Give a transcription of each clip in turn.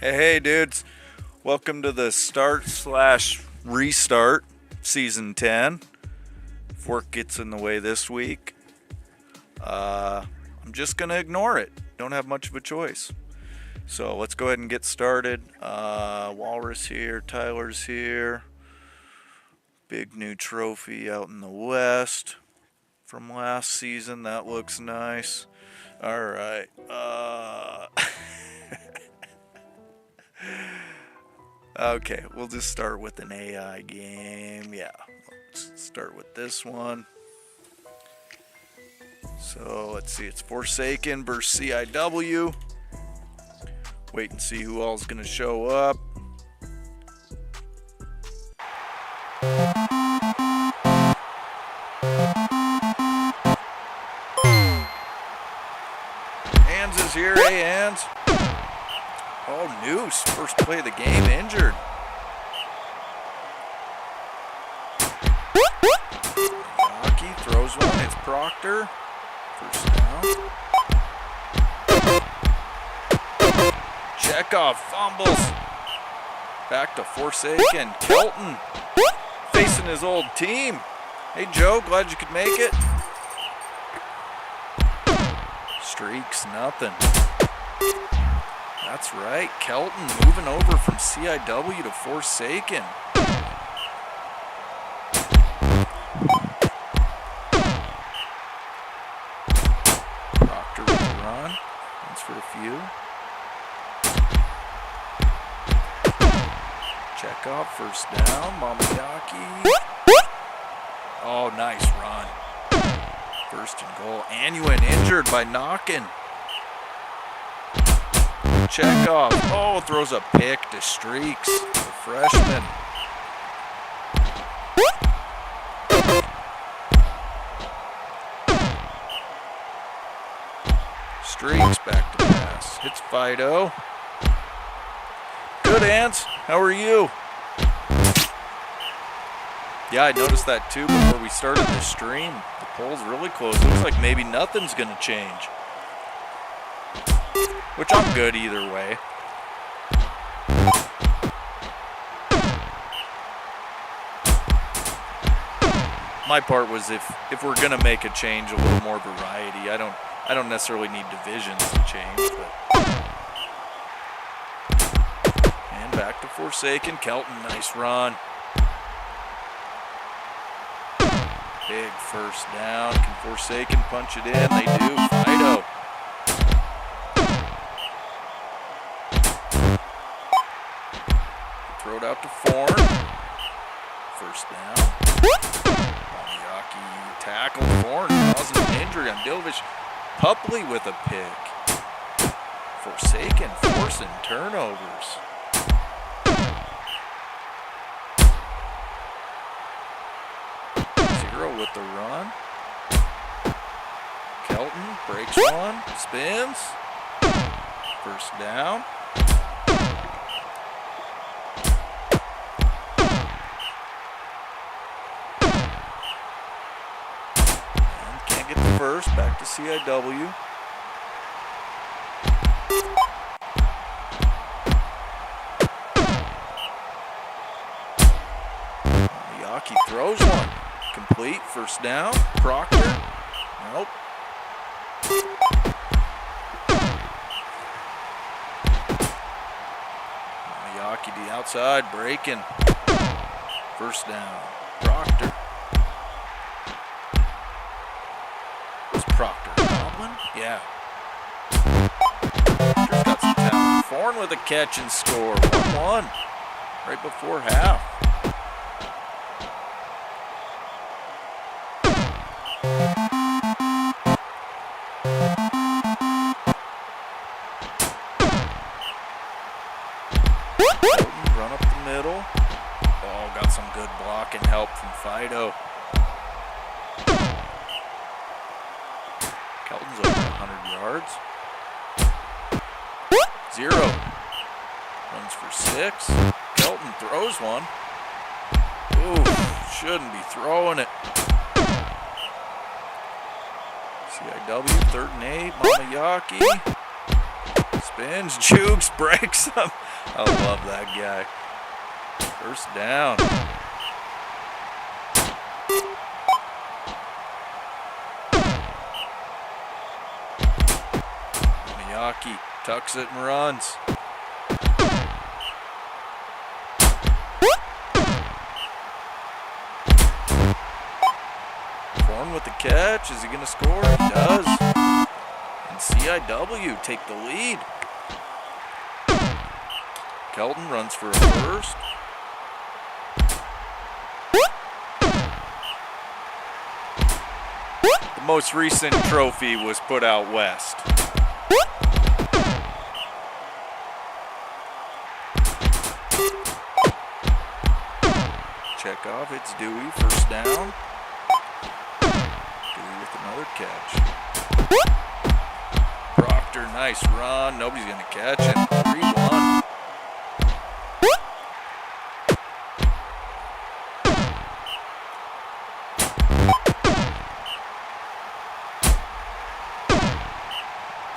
Hey, dudes. Welcome to the start/restart season 10. If work gets in the way this week, I'm just going to ignore it. Don't have much of a choice. So let's go ahead and get started. Walrus here, Tyler's here. Big new trophy out in the west from last season. That looks nice. All right. Okay, we'll just start with an AI game. Yeah, let's start with this one. So let's see, it's Forsaken versus CIW. Wait and see who all's gonna show up. Hands is here. Hey, Hands. Oh, Noose, first play of the game, injured. Rocky throws one, it's Proctor. First down. KICKOFF fumbles. Back to Forsaken. Kelton facing his old team. Hey, Joe, glad you could make it. Streaks, nothing. That's right, Kelton moving over from CIW to Forsaken. Proctor with the run, runs for a few. KICKOFF first down, Mamayaki. Oh, nice run. First and goal. Anuin injured by knocking. KICKOFF. Oh, throws a pick to Streaks, the freshman. Streaks back to pass. Hits Fido. Good, Ants. How are you? Yeah, I noticed that too before we started the stream. The poll's really close. Looks like maybe nothing's going to change. Which I'm good either way. My part was if we're gonna make a change, a little more variety. I don't necessarily need divisions to change, but. And back to Forsaken. Kelton, nice run. Big first down. Can Forsaken punch it in? They do. Fido. Throw it out to Forn. First down. Mamayaki tackled Forn, causing an injury on Dilvish. Pupley with a pick. Forsaken forcing turnovers. Zero with the run. Kelton breaks one, spins. First down. First, back to CIW. Mamayaki throws one. Complete. First down. Proctor. Nope. Mamayaki to the outside. Breaking. First down. Proctor. Proctor. Goblin? Yeah. Proctor's got some talent. Forn with a catch and score. 1-1. Right before half. Run up the middle. Oh, got some good blocking help from Fido. Kelton's over 100 yards. 0. Runs for 6. Kelton throws one. Ooh, shouldn't be throwing it. CIW, 3rd and 8. Mamayaki. spins, jukes, breaks him. I love that guy. First down. Miyake tucks it and runs. Horn with the catch. Is he going to score? He does. And CIW take the lead. Kelton runs for a first. The most recent trophy was put out west. Check off, it's Dewey, first down. Dewey with another catch. Proctor, nice run. Nobody's going to catch him. 3-1.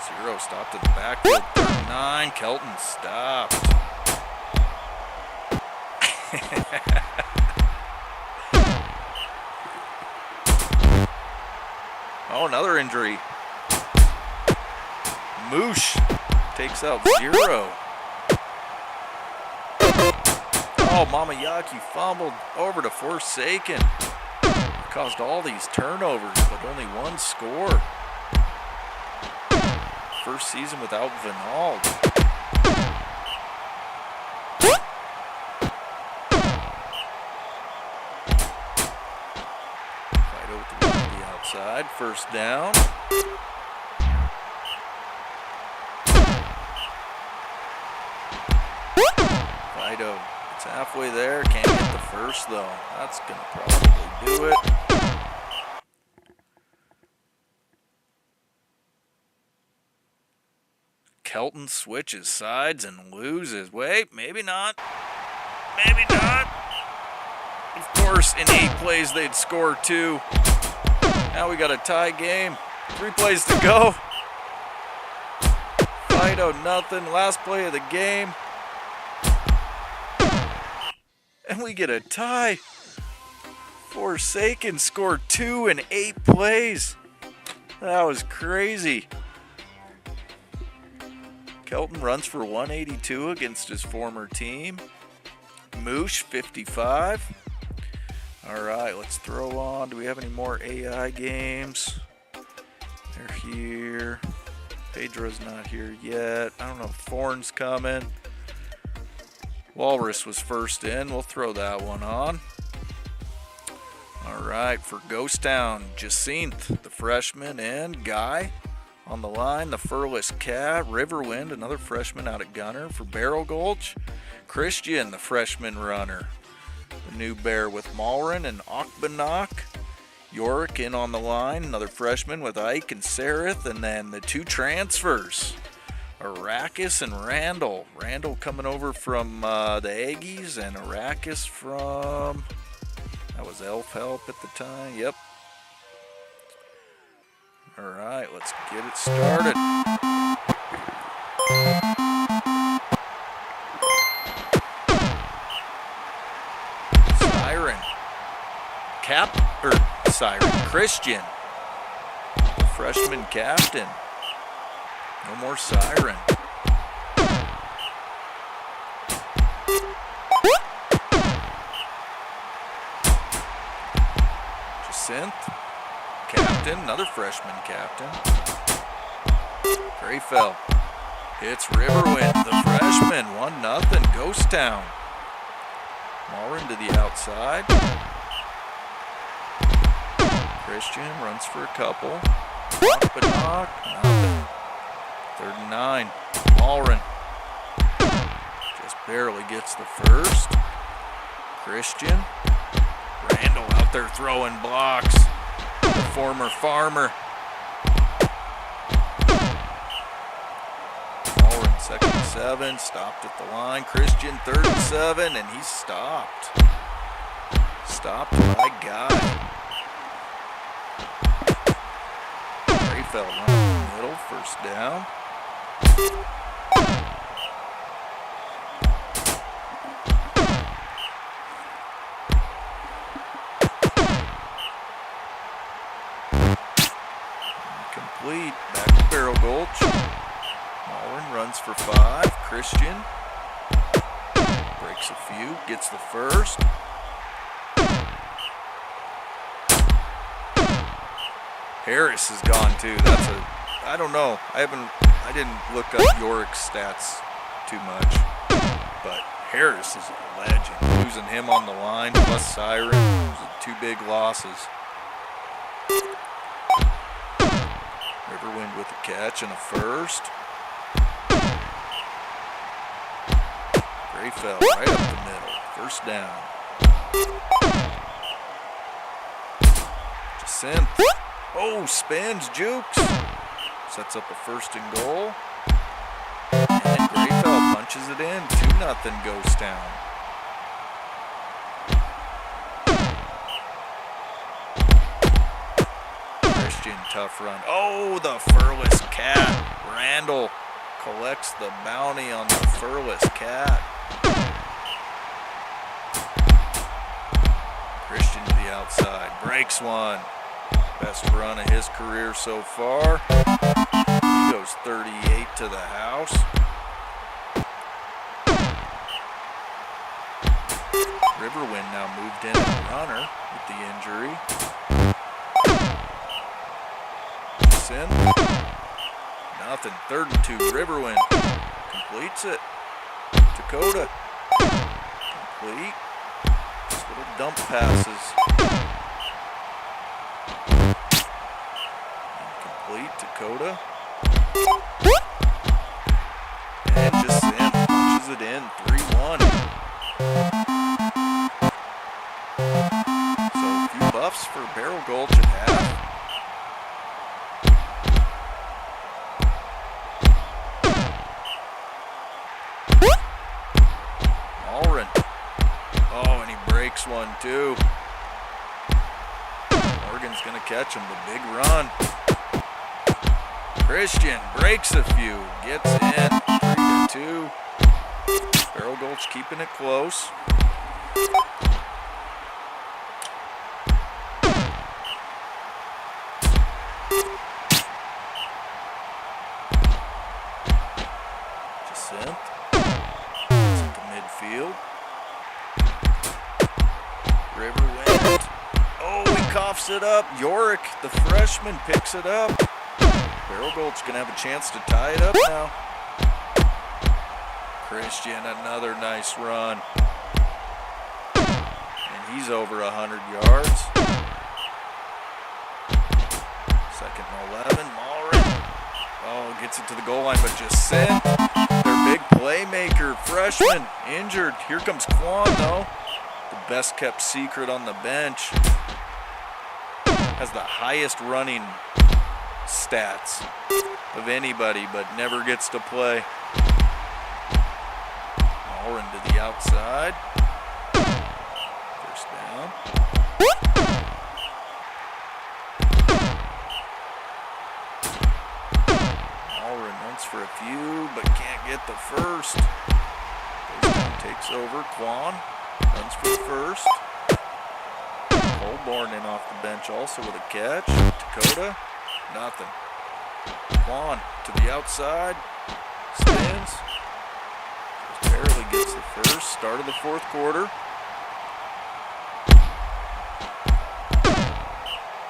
Zero stopped at the backfield. 9. Kelton stopped. Oh, another injury. Moosh takes out 0. Oh, Mamayaki fumbled over to Forsaken. Caused all these turnovers, but only 1 score. First season without Vinald. Fido with the one on the outside. First down. Fido, it's halfway there. Can't get the first, though. That's going to probably do it. Kelton switches sides and loses. Wait, maybe not. Maybe not. Of course, in 8 plays, they'd score 2. Now we got a tie game. 3 plays to go. Fido, nothing. Last play of the game. And we get a tie. Forsaken scored 2 in 8 plays. That was crazy. Kelton runs for 182 against his former team. Moosh, 55. All right, let's throw on. Do we have any more AI games? They're here. Pedro's not here yet. I don't know if Thorn's coming. Walrus was first in. We'll throw that one on. All right, for Ghost Town, Jacinth, the freshman, and Guy. On the line, the Furless Cat, Riverwind, another freshman out at Gunner. For Barrel Gulch, Christian, the freshman runner. The new bear with Malrin and Okbanok. Yorick in on the line, another freshman with Ike and Sarith. And then the 2 transfers, Arrakis and Randall. Randall coming over from the Aggies, and Arrakis from, that was Elf Help at the time, yep. All right, let's get it started. Siren. Christian, the freshman captain. No more Siren. Jacinth, captain, another freshman captain. Grayfell hits Riverwind, the freshman, 1-0, Ghost Town. Malrin to the outside. Christian runs for a couple. But knock, nothing. 3rd and 9. Malrin just barely gets the first. Christian. Randall out there throwing blocks. The former farmer. Malrin 2nd and 7. Stopped at the line. Christian 3rd and 7, and he's stopped. Stopped by Guy. Fell down the middle, first down. Breaks a few, gets the first. Harris is gone too. I don't know. I didn't look up Yorick's stats too much, but Harris is a legend. Losing him on the line plus Siren, those are 2 big losses. Riverwind with a catch and a first. Grayfell right up the middle. First down. Jacinth. Oh, spins, jukes. Sets up a 1st and goal. And Grayfell punches it in. 2-0 Ghost Town. Christian, tough run. Oh, the Furless Cat. Randall collects the bounty on the Furless Cat. Christian to the outside. Breaks one. Best run of his career so far. He goes 38 to the house. Riverwind now moved in at runner with the injury. Sin. Nothing. 3rd and 2. Riverwind completes it. Dakota. Complete. Just little dump passes. Dakota. And Jacinth punches it in. 3-1. So a few buffs for Barrel Gulch at half. Allred. Oh, and he breaks one too. Morgan's going to catch him. The big run. Christian breaks a few, gets in, 3-2. Barrel Gulch keeping it close. Jacinth gets into midfield. Riverwind. Oh, he coughs it up. Yorick, the freshman, picks it up. Barrel Gulch going to have a chance to tie it up now. Christian, another nice run. And he's over 100 yards. 2nd and 11. Malrin. Oh, gets it to the goal line, but Jacinth, their big playmaker, freshman, injured. Here comes Quan, though. The best kept secret on the bench. Has the highest running stats of anybody, but never gets to play. Malrin to the outside. First down. Malrin runs for a few, but can't get the first. Goes down, takes over. Quan runs for the first. Holborn in off the bench also with a catch. Dakota. Nothing. Quan to the outside. Spins. Just barely gets the first. Start of the 4th quarter.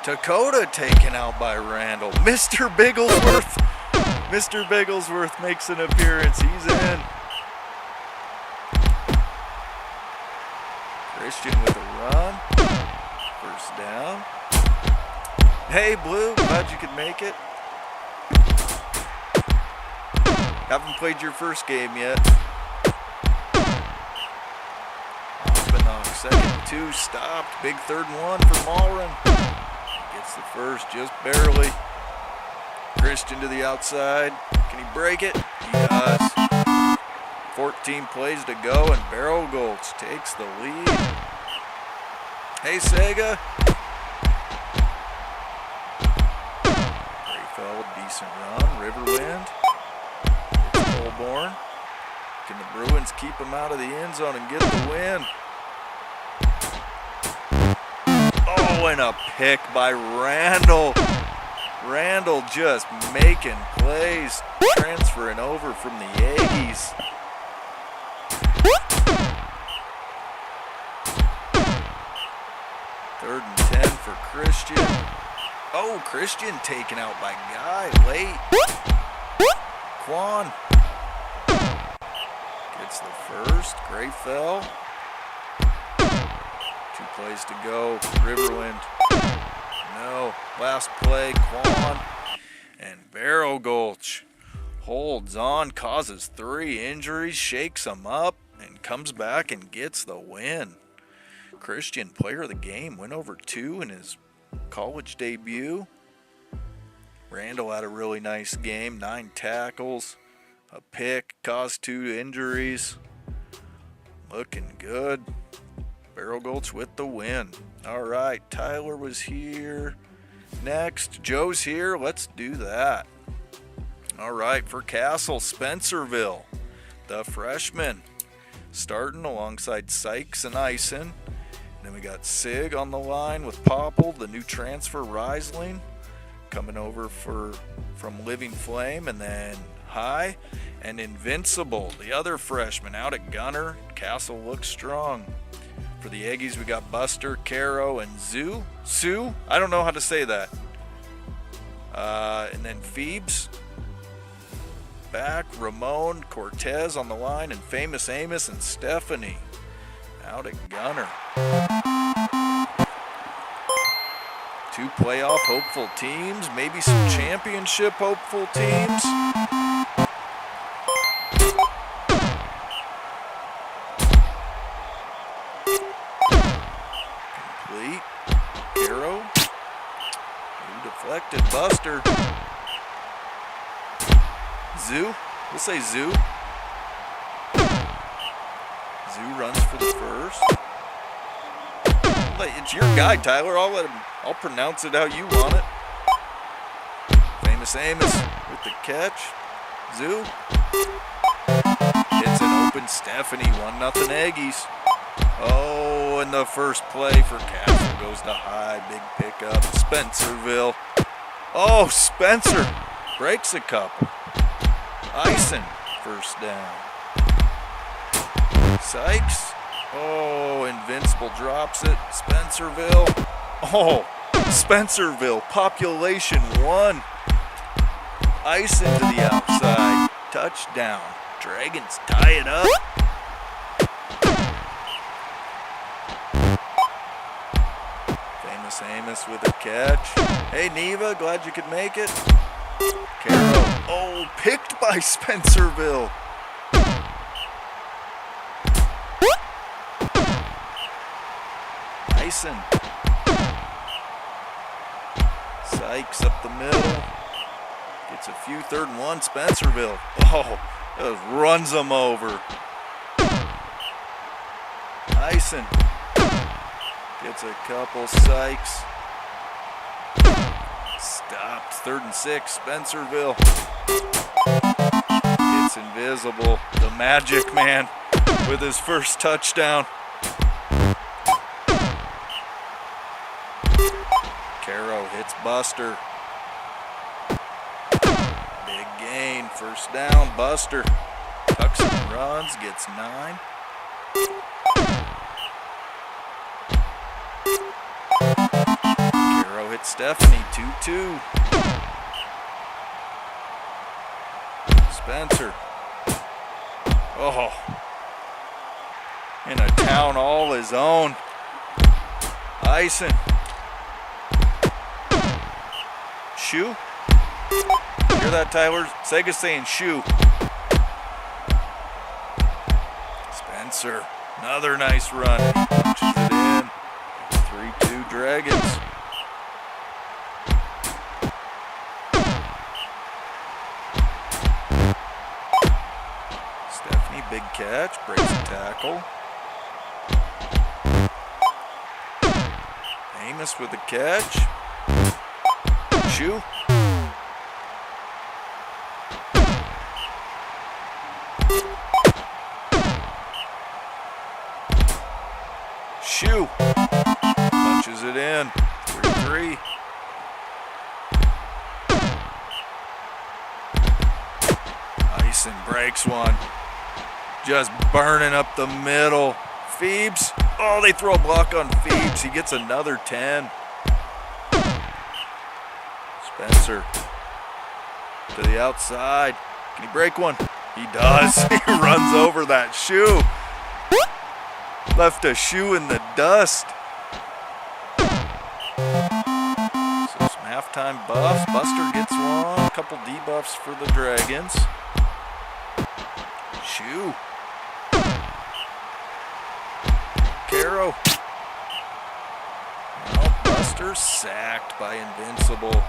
Dakota taken out by Randall. Mr. Bigglesworth. Mr. Bigglesworth makes an appearance. He's in. Christian with a run. First down. Hey, Blue, glad you could make it. Haven't played your first game yet. Off 2nd and 2, stopped. Big 3rd and 1 for Malrin. Gets the first, just barely. Christian to the outside. Can he break it? He does. 14 plays to go, and Barrel Gulch takes the lead. Hey, Sega. Decent run. Riverwind. It's Holborn. Can the Bruins keep him out of the end zone and get the win? Oh, and a pick by Randall. Randall just making plays, transferring over from the Aggies. for Christian. Oh, Christian taken out by Guy late. Quan gets the first. Grayfell. 2 plays to go. Riverwind. No. Last play. Quan. And Barrel Gulch holds on, causes 3 injuries, shakes them up, and comes back and gets the win. Christian, player of the game, went over 2 in his college debut. Randall had a really nice game, 9 tackles, a pick, caused 2 injuries. Looking good. Barrel Gulch with the win. All right, Tyler was here. Next, Joe's here. Let's do that. All right, for Castle, Spencerville, the freshman, starting alongside Sykes and Ison. Then we got Sig on the line with Popple, the new transfer Riesling, coming over from Living Flame, and then High and Invincible, the other freshman out at Gunner. Castle looks strong. For the Aggies, we got Buster, Caro, and Sue. I don't know how to say that. And then Phoebes back, Ramon, Cortez on the line, and Famous Amos and Stephanie out at Gunner. 2 playoff hopeful teams, maybe some championship hopeful teams. Complete. Caro. Deflected. Buster. Zoo. We'll say Zoo. Zoo runs for the first. It's your guy, Tyler. I'll pronounce it how you want it. Famous Amos with the catch. Zoo. Hits an open Stephanie. 1-0 Aggies. Oh, and the first play for Castle goes to High. Big pickup. Spencerville. Oh, Spencer breaks a couple. Ison, first down. Sykes. Oh, Invincible drops it. Spencerville. Oh, Spencerville. Population 1. Ison to the outside. Touchdown. Dragons tie it up. Famous Amos with a catch. Hey, Neva, glad you could make it. Caro. Oh, picked by Spencerville. Ison. Sykes up the middle. Gets a few 3rd and 1. Spencerville. Oh, just runs them over. Ison. Gets a couple. Sykes. Stopped. 3rd and 6. Spencerville. It's Invisible. The Magic Man with his first touchdown. Caro hits Buster. Big gain. First down. Buster tucks and runs. Gets 9. Caro hits Stephanie. 2-2. Spencer. Oh. In a town all his own. Ison. Shoe? Hear that, Tyler? Sega's saying shoe. Spencer. Another nice run. Punches it in. 3-2 Dragons. Stephanie, big catch. Breaks a tackle. Amos with the catch. Shoe. Shoe. Punches it in. 3-3. Ison breaks one. Just burning up the middle. Phoebes. Oh, they throw a block on Phoebes. He gets another 10. Spencer to the outside. Can he break one? He does. He runs over that shoe. Left a shoe in the dust. So some halftime buffs. Buster gets one. A couple debuffs for the Dragons. Shoe. Caro. Well, Buster sacked by Invincible.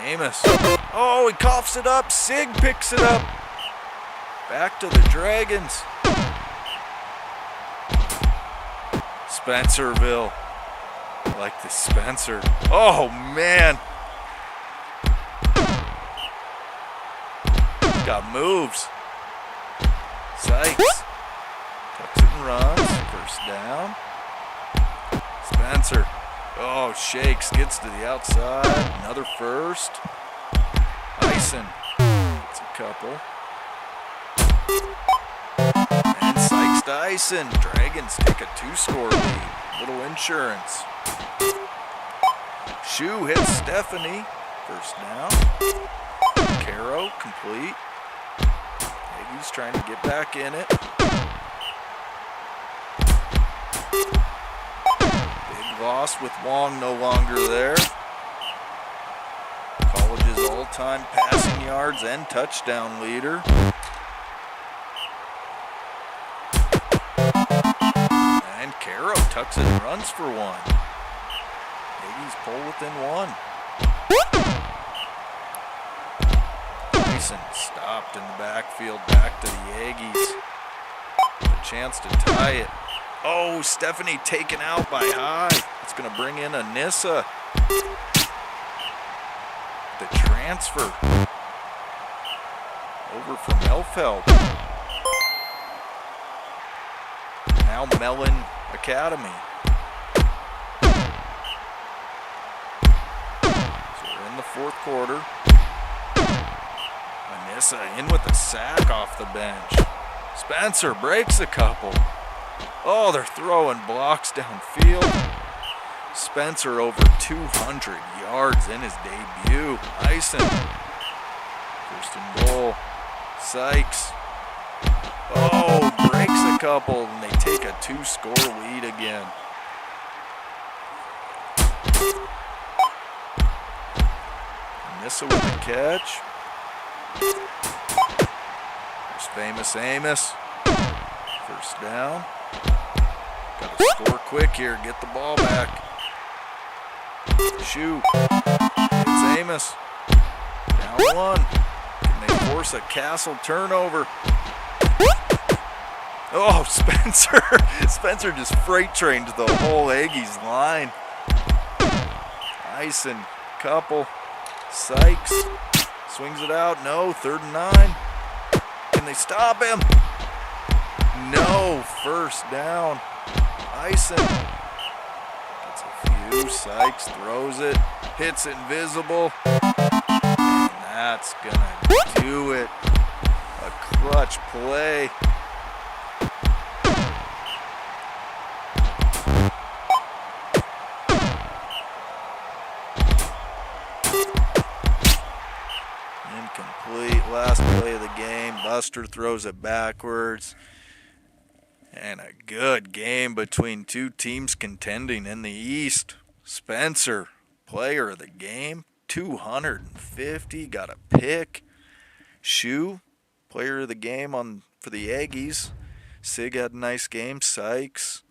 Amos. Oh, he coughs it up. Sig picks it up. Back to the Dragons. Spencerville. I like this Spencer. Oh, man. Got moves. Sykes. Tucks it and runs. First down. Spencer. Oh, shakes. Gets to the outside. Another first. Ison. It's a couple. And Sykes to Ison. Dragons take a 2-score lead. Little insurance. Shoe hits Stephanie. First down. Caro complete. He's trying to get back in it. Big loss with Wong no longer there. College's all-time passing yards and touchdown leader. And Caro tucks it and runs for one. Aggies pull within one. Stopped in the backfield, back to the Aggies. A chance to tie it. Oh, Stephanie taken out by High. It's going to bring in Anissa. The transfer. Over from Elfeld. Now Mellon Academy. So we're in the fourth quarter. Anissa in with a sack off the bench. Spencer breaks a couple. Oh, they're throwing blocks downfield. Spencer over 200 yards in his debut. Ison. First and goal. Sykes. Oh, breaks a couple, and they take a 2-score lead again. Anissa with the catch. There's famous Amos. First down. Got to score quick here. Get the ball back. Shoot. It's Amos. Down one. Can they force a Castle turnover? Oh, Spencer. Spencer just freight trained the whole Aggies line. Ison. Couple. Sykes. Swings it out. No. 3rd and 9. Can they stop him? No. First down. Ison. Gets a few. Sykes throws it. Hits Invisible. And that's going to do it. A clutch play. Incomplete. Last play of the game. Buster throws it backwards. And a good game between two teams contending in the East. Spencer, player of the game. 250. Got a pick. Shoe, player of the game for the Aggies. Sig had a nice game. Sykes.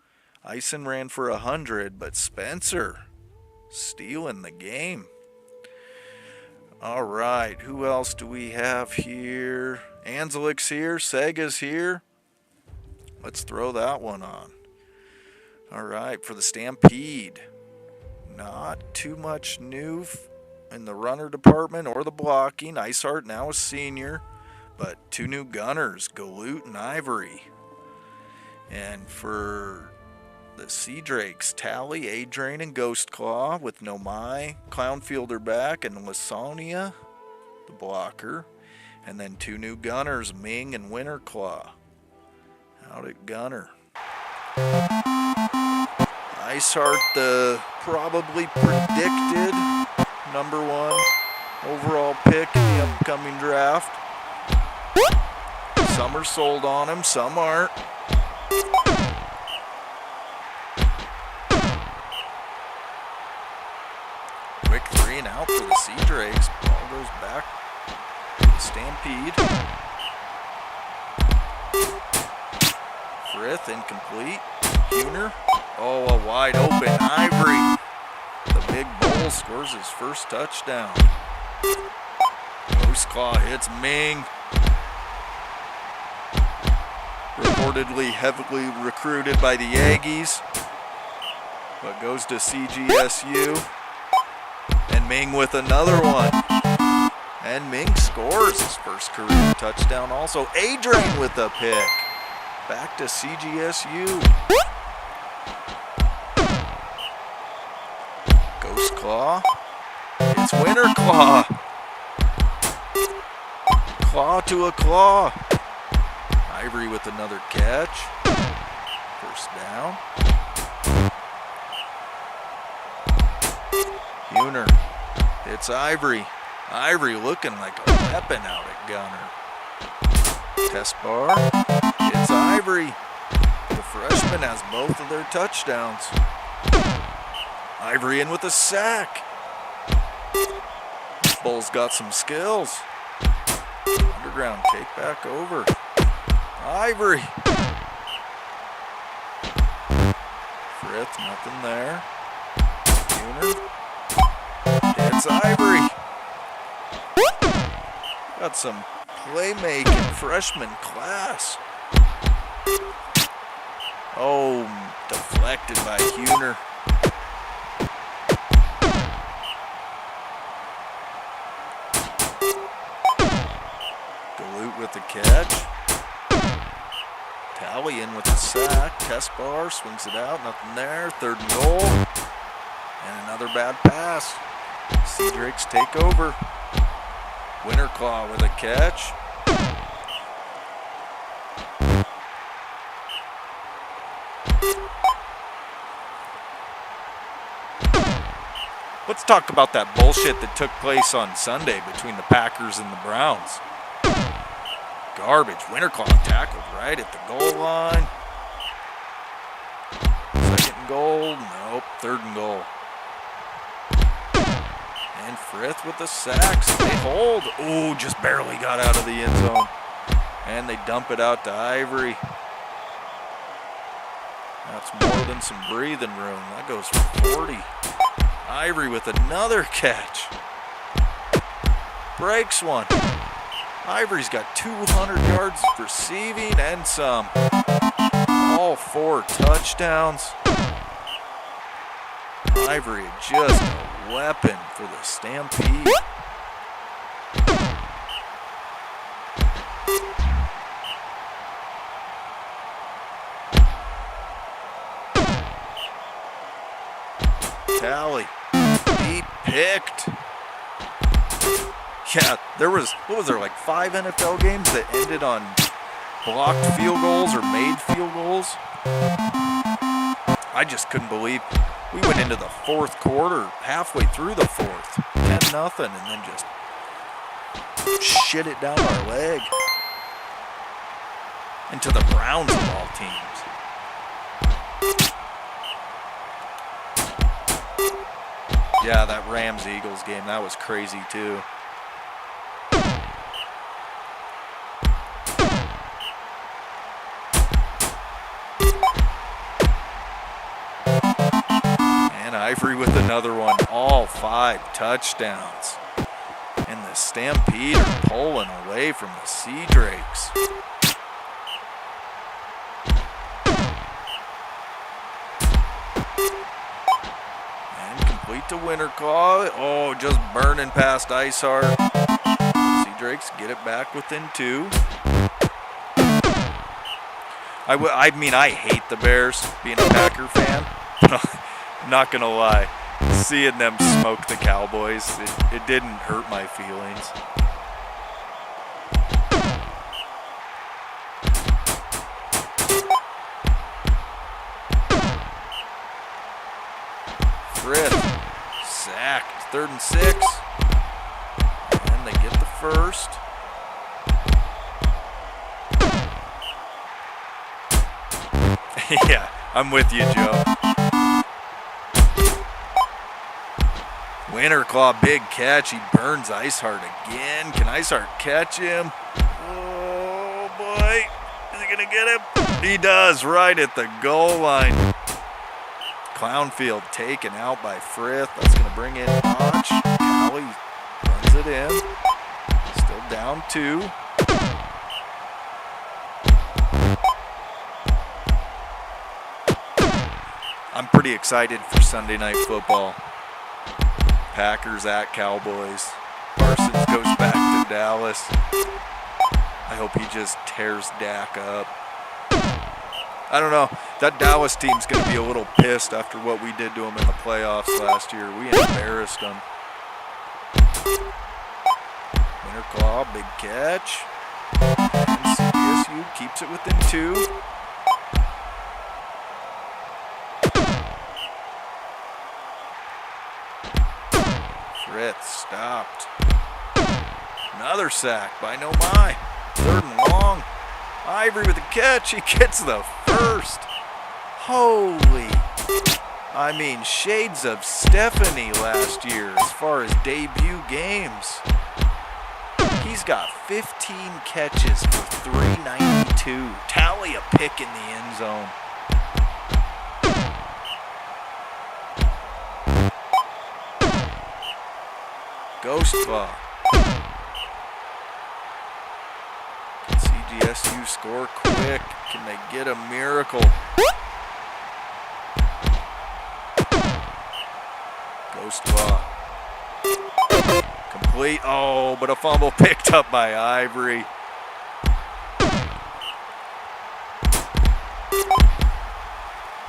Ison ran for 100. But Spencer stealing the game. All right, who else do we have here? Anzelik's here, Sega's here. Let's throw that one on. All right, for the Stampede. Not too much new in the runner department or the blocking. Iceheart now a senior, but 2 new gunners, Galoot and Ivory. And for the Sea Drakes, Tally, Adrain, and Ghostclaw with Nomai, Clownfielder back, and Lasonia, the blocker. And then 2 new gunners, Ming and Winterclaw. Out at gunner. Iceheart, the probably predicted #1 overall pick in the upcoming draft. Some are sold on him, some aren't. Quick 3 and out for the Sea Drakes. Ball goes back to the Stampede. Frith incomplete. Huner. Oh, a wide open Ivory. The big bull scores his first touchdown. Ghost Claw hits Ming. Reportedly heavily recruited by the Aggies, but goes to CGSU. And Ming with another one. And Ming scores his first career touchdown also. Adrian with the pick. Back to CGSU. Ghost Claw. It's Winter Claw. Claw to a claw. Ivory with another catch. First down. Huner. It's Ivory. Ivory looking like a weapon out at gunner. Test bar. It's Ivory. The freshman has both of their touchdowns. Ivory in with a sack. Bull's got some skills. Underground take back over. Ivory. Frith, nothing there. Huner. It's Ivory. Got some playmaking freshman class. Oh, deflected by Huner. Galute with the catch. Tally in with the sack. Test bar, swings it out, nothing there. 3rd and goal. And another bad pass. Sea Drakes take over. Winter Claw with a catch. Let's talk about that bullshit that took place on Sunday between the Packers and the Browns. Garbage. Winter Claw tackled right at the goal line. 2nd and goal. Nope. 3rd and goal. And Frith with the sacks. They hold. Ooh, just barely got out of the end zone. And they dump it out to Ivory. That's more than some breathing room. That goes for 40. Ivory with another catch. Breaks one. Ivory's got 200 yards receiving and some. All 4 touchdowns. Ivory just a weapon for the Stampede. Tally. He picked. Yeah, there was, what was there, like 5 NFL games that ended on blocked field goals or made field goals? I just couldn't believe we went into the 4th quarter, halfway through the 4th, 10-0, and then just shit it down our leg. And to the Browns of all teams. Yeah, that Rams-Eagles game, that was crazy too. And Ivory with another one, all 5 touchdowns. And the Stampede are pulling away from the Sea Drakes. To Winter Claw. Oh, just burning past Iceheart. Sea Drakes get it back within 2. I mean, I hate the Bears, being a Packer fan. I'm not going to lie. Seeing them smoke the Cowboys, it didn't hurt my feelings. 3rd and 6. And they get the first. Yeah, I'm with you, Joe. Winterclaw, big catch. He burns Iceheart again. Can Iceheart catch him? Oh, boy. Is he going to get him? He does, right at the goal line. Clownfield taken out by Frith. That's going to bring in Notch. Callie runs it in. Still down 2. I'm pretty excited for Sunday Night Football. Packers at Cowboys. Parsons goes back to Dallas. I hope he just tears Dak up. I don't know. That Dallas team's going to be a little pissed after what we did to them in the playoffs last year. We embarrassed them. Winterclaw, big catch. And CSU keeps it within 2. Frith stopped. Another sack by Nomai. 3rd and long. Ivory with the catch. He gets the first. Holy. I mean, shades of Stephanie last year as far as debut games. He's got 15 catches for 392. Tally a pick in the end zone. Ghost ball. Can CGSU score quick? Can they get a miracle? Ghost ball. Complete. Oh, but a fumble picked up by Ivory.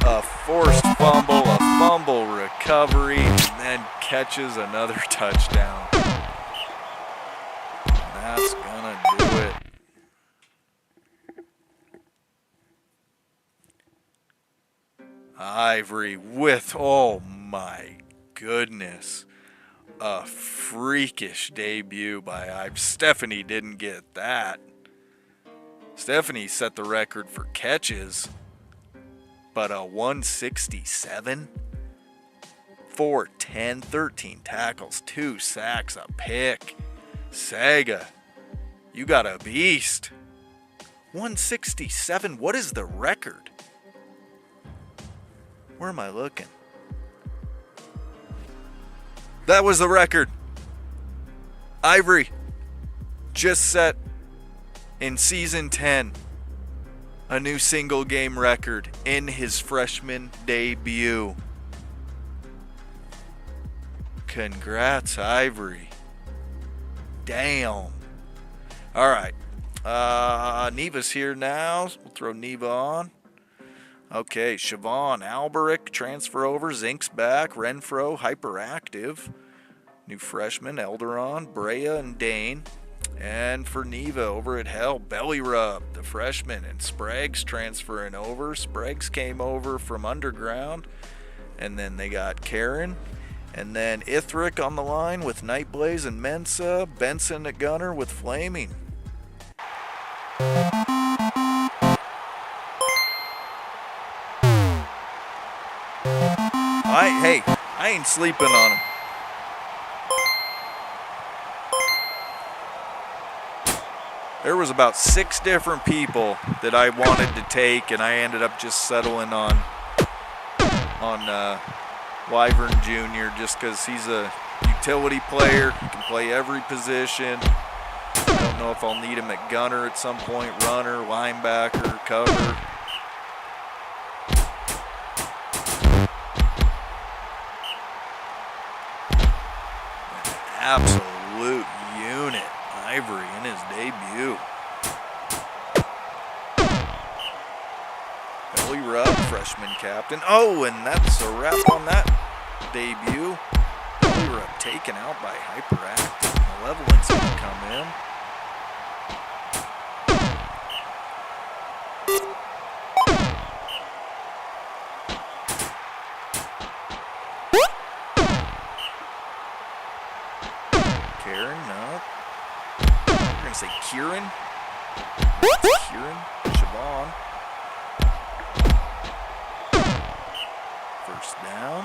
A forced fumble, a fumble recovery, and then catches another touchdown. That's gonna do it. Ivory with, oh my goodness, a freakish debut by Ivory. Stephanie didn't get that. Stephanie set the record for catches, but a 167, 4-10, 13 tackles, 2 sacks, a pick. Sega, you got a beast. 167, what is the record? Where am I looking? That was the record. Ivory just set in season 10 a new single game record in his freshman debut. Congrats, Ivory. Damn. All right. Neva's here now. We'll throw Neva on. Okay, Siobhan, Alberic, transfer over. Zink's back. Renfro, hyperactive. New freshman, Elderon, Brea, and Dane. And for Neva over at Hell, Belly Rub, the freshman, and Sprague's transferring over. Sprague's came over from underground. And then they got Karen. And then Ithric on the line with Nightblaze and Mensa. Benson at gunner with Flaming. I ain't sleeping on him. There was about 6 different people that I wanted to take, and I ended up just settling on Wyvern Jr. just because he's a utility player. He can play every position. I don't know if I'll need him at gunner at some point, runner, linebacker, cover. Absolute unit, Ivory in his debut. Belly Rub, freshman captain. Oh, and that's a wrap on that debut. Belly Rub taken out by Hyperactive. Malevolence going to come in. Kieran Siobhan. First down.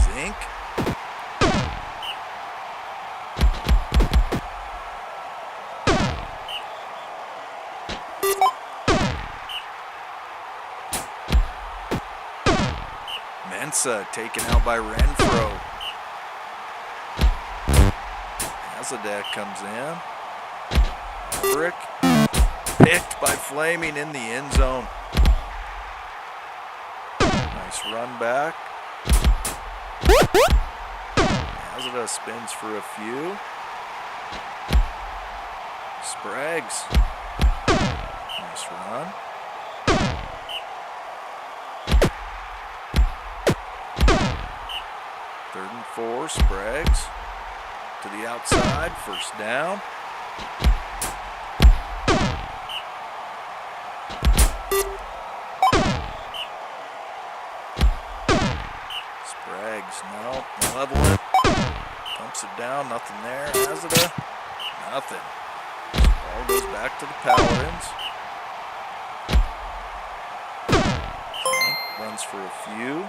Zink. Mensa taken out by Renfro. Azadek comes in. Ulrich picked by Flaming in the end zone. Nice run back. Azadek spins for a few. Spragues. Nice run. Third and 4, Spragues to the outside, first down. Spragues, no, malevolent, pumps it down, nothing there. Azada, nothing. Ball goes back to the Paladins. Runs for a few.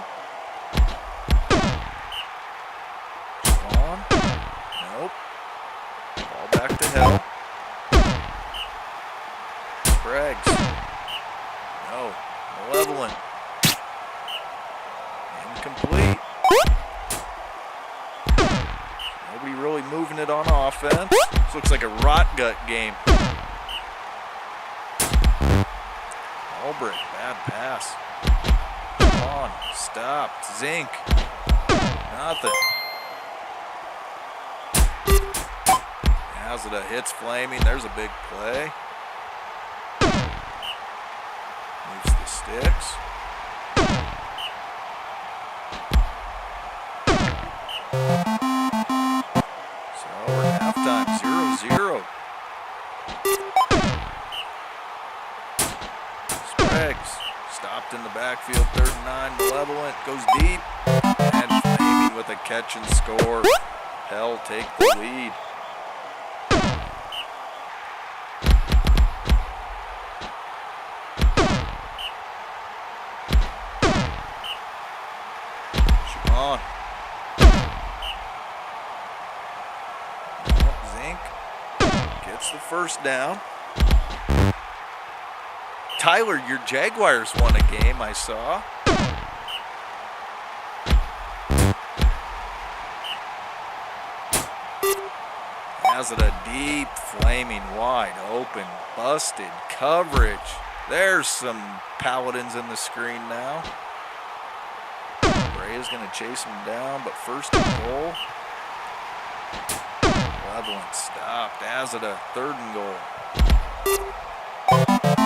Nope. Ball back to Hell. Spragues. No. Malevolent. Incomplete. Nobody really moving it on offense. This looks like a rot gut game. Albrecht, bad pass. On. Stopped. Zink. Nothing. Azada hits Flaming. There's a big play. Moves the sticks. So we're at halftime, 0-0. Spragues stopped in the backfield, 3rd and 9. Malevolent goes deep. And Flaming with a catch and score. Hell take the lead. On. Zink gets the first down. Tyler, your Jaguars won a game, I saw. Has it a deep, Flaming wide open, busted coverage. There's some Paladins in the screen now. Is going to chase him down, but first and goal. Malevolent stopped. Azada, 3rd and goal.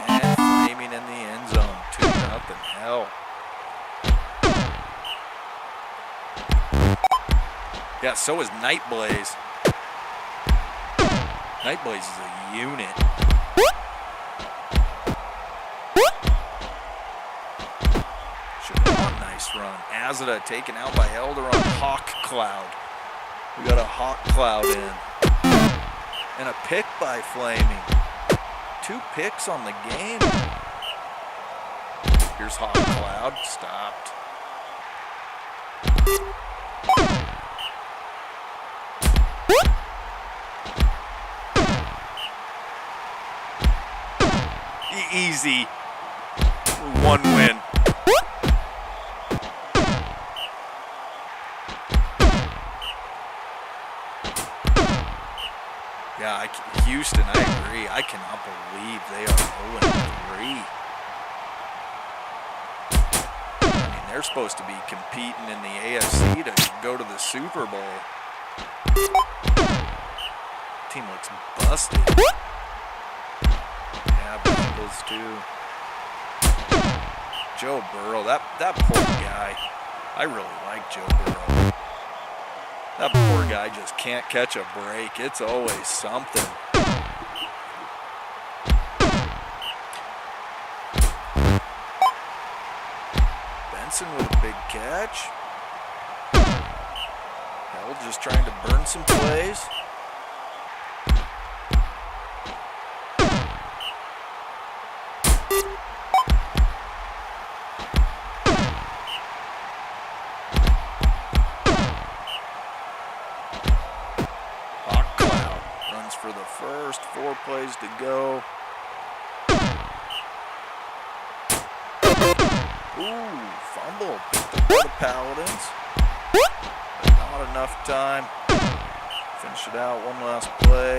And Flaming in the end zone. 2-0. Hell. Yeah, so is Nightblaze. Nightblaze is a unit. Nice run. Azada taken out by Elder on Hawk Cloud. We got a Hawk Cloud in. And a pick by Flaming. 2 picks on the game. Here's Hawk Cloud. Stopped. Easy. 1 win. Yeah, Houston, I agree. I cannot believe they are 0-3. I mean, they're supposed to be competing in the AFC to go to the Super Bowl. Team looks busted. Yeah, Bengals too. Joe Burrow, that poor guy. I really like Joe Burrow. That poor guy just can't catch a break. It's always something. Benson with a big catch. Gold just trying to burn some plays. For the first, 4 plays to go. Ooh, fumble. Picked up by the Paladins. But not enough time. Finish it out, one last play.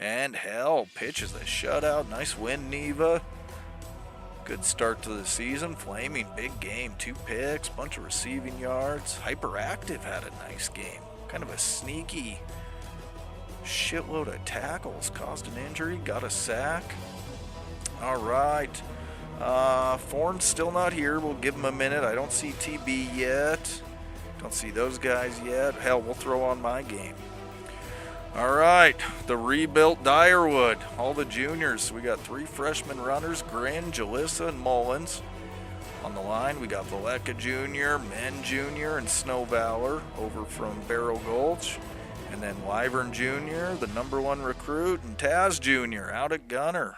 And hell, pitches a shutout. Nice win, Neva. Good start to the season. Flaming, big game. 2 picks, bunch of receiving yards. Hyperactive had a nice game. Kind of a sneaky shitload of tackles, caused an injury, got a sack. All right. Forn's still not here. We'll give him a minute. I don't see TB yet. Don't see those guys yet. Hell, we'll throw on my game. All right. The rebuilt Dyerwood. All the juniors. We got 3 freshman runners, Grin, Jalissa, and Mullins. On the line, we got Valeka Jr., Men Jr., and Snow Valor over from Barrow Gulch. And then Wyvern Jr., the #1 recruit, and Taz Jr. out at Gunner.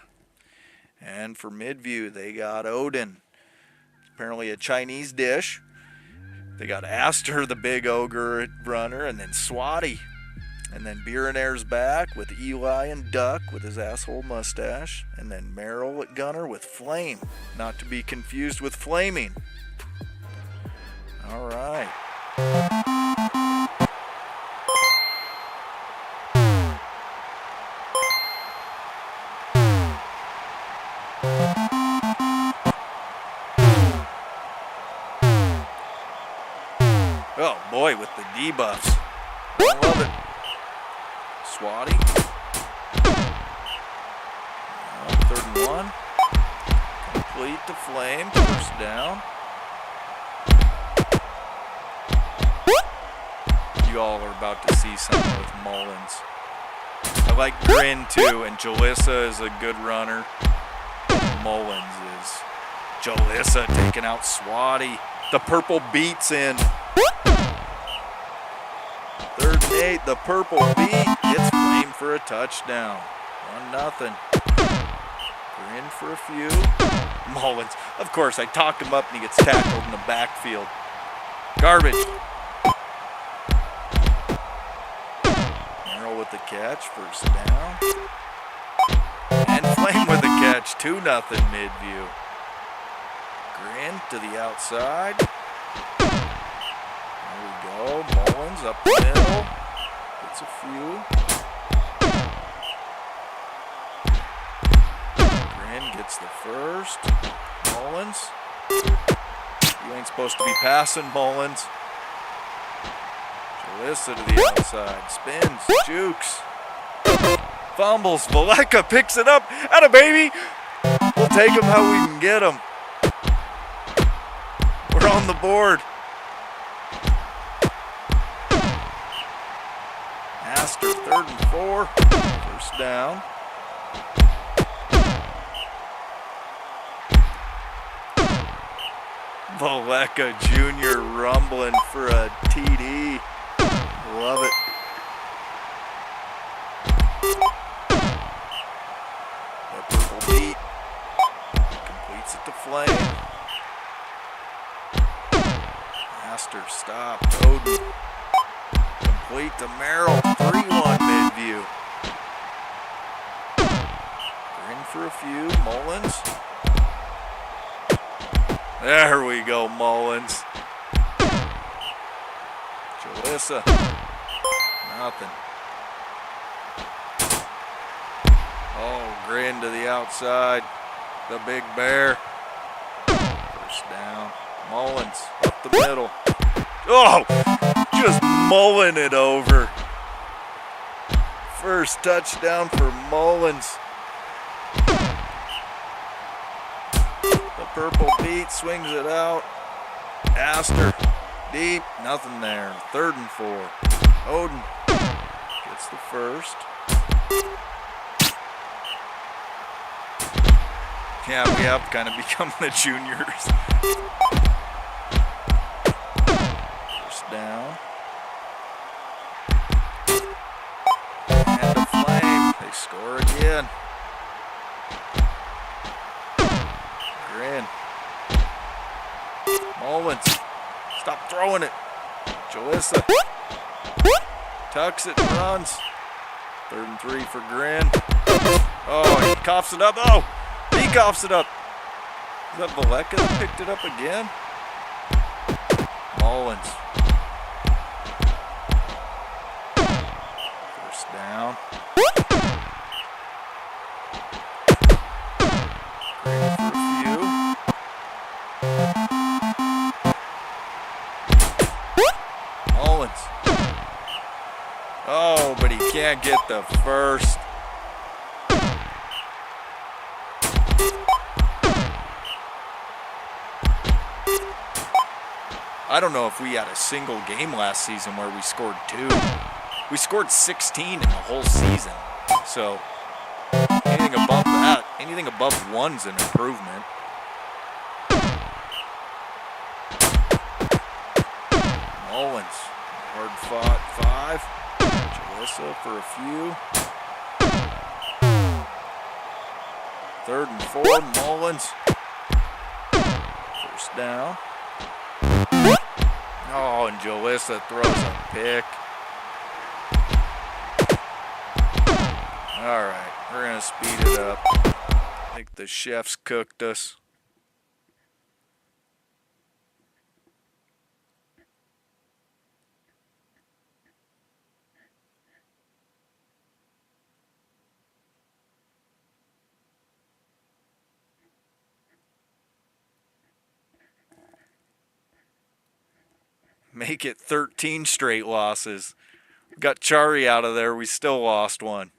And for Midview, they got Odin. Apparently a Chinese dish. They got Astor, the big ogre runner, and then Swati. And then Billionaire's back with Eli and Duck with his asshole mustache. And then Merrill at Gunner with Flame. Not to be confused with Flaming. All right. Oh boy, with the debuffs. I love it. Swati. 3rd and 1. Complete to Flame. First down. You all are about to see something with Mullins. I like Grin too, and Jalissa is a good runner. Mullins is. Jalissa taking out Swati. The purple beats in. 3rd and 8, the purple beat gets Flame for a touchdown. 1-0. Grin for a few. Mullins. Of course, I talk him up and he gets tackled in the backfield. Garbage. Merrill with the catch, first down. And Flame with the catch, 2-0 Midview. Grin to the outside. There we go. Mullins up the middle. Gets a few. Grin gets the first. Mullins. You ain't supposed to be passing, Mullins. Jalissa to the outside. Spins. Jukes. Fumbles. Valeka picks it up. Atta baby. We'll take him how we can get him. We're on the board. Astor, 3rd and 4. First down. Valeka Jr. rumbling for a TD. Love it. That purple beat. Completes it to Flame. Astor stopped. Odin. Complete to Merrill. 3-1 Midview. Grin for a few. Mullins. There we go, Mullins. Jalissa. Nothing. Oh, Grin to the outside. The big bear. First down. Mullins up the middle. Oh, just mulling it over. First touchdown for Mullins. The purple beat swings it out. Astor deep, nothing there. 3rd and 4. Odin gets the first. Yeah, we have kind of become the juniors. First down. Grin. Mullins. Stop throwing it. Jalissa. Tucks it and runs. 3rd and 3 for Grin. Oh, he coughs it up. Oh, he coughs it up. Is that Valeka that picked it up again? Mullins. First down. Grin for a few. Mullins. Oh, but he can't get the first. I don't know if we had a single game last season where we scored 2. We scored 16 in the whole season. So anything above that, anything above 1's an improvement. Mullins, hard fought 5. Jalissa for a few. 3rd and 4, Mullins. First down. Oh, and Jalissa throws a pick. All right, we're going to speed it up. I think the chefs cooked us. Make it 13 straight losses. Got Chari out of there. We still lost one.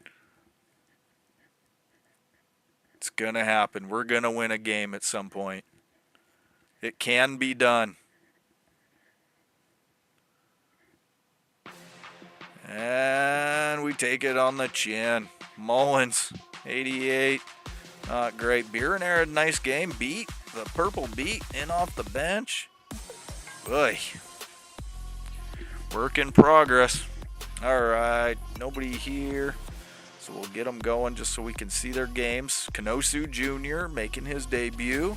It's going to happen. We're going to win a game at some point. It can be done. And we take it on the chin. Mullins, 88. Not great. Beer and Air had a nice game. Beat. The purple beat in off the bench. Boy. Work in progress. All right, nobody here, so we'll get them going just so we can see their games. Kanosu Jr. making his debut.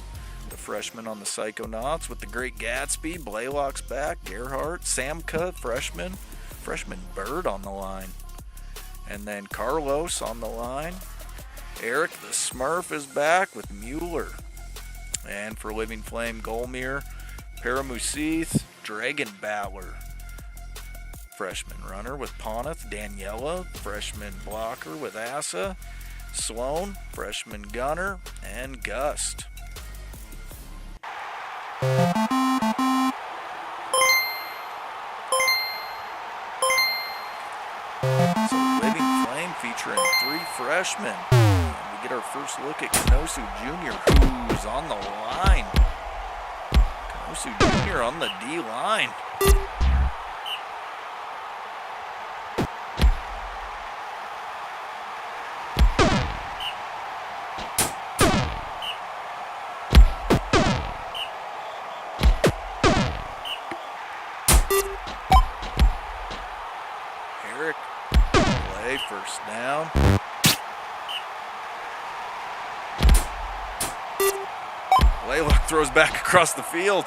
The freshman on the Psychonauts with the Great Gatsby. Blaylock's back. Gerhardt. Samka, freshman. Freshman Bird on the line. And then Carlos on the line. Eric the Smurf is back with Mueller. And for Living Flame, Golmir. Paramusith. Dragon Battler. Freshman runner with Poneth. Daniela, freshman blocker with Asa. Sloan, freshman gunner, and Gust. So Living Flame featuring 3 freshmen. And we get our first look at Kanosu Jr., who's on the line. Kanosu Jr. on the D-line. First down. Blaylock throws back across the field.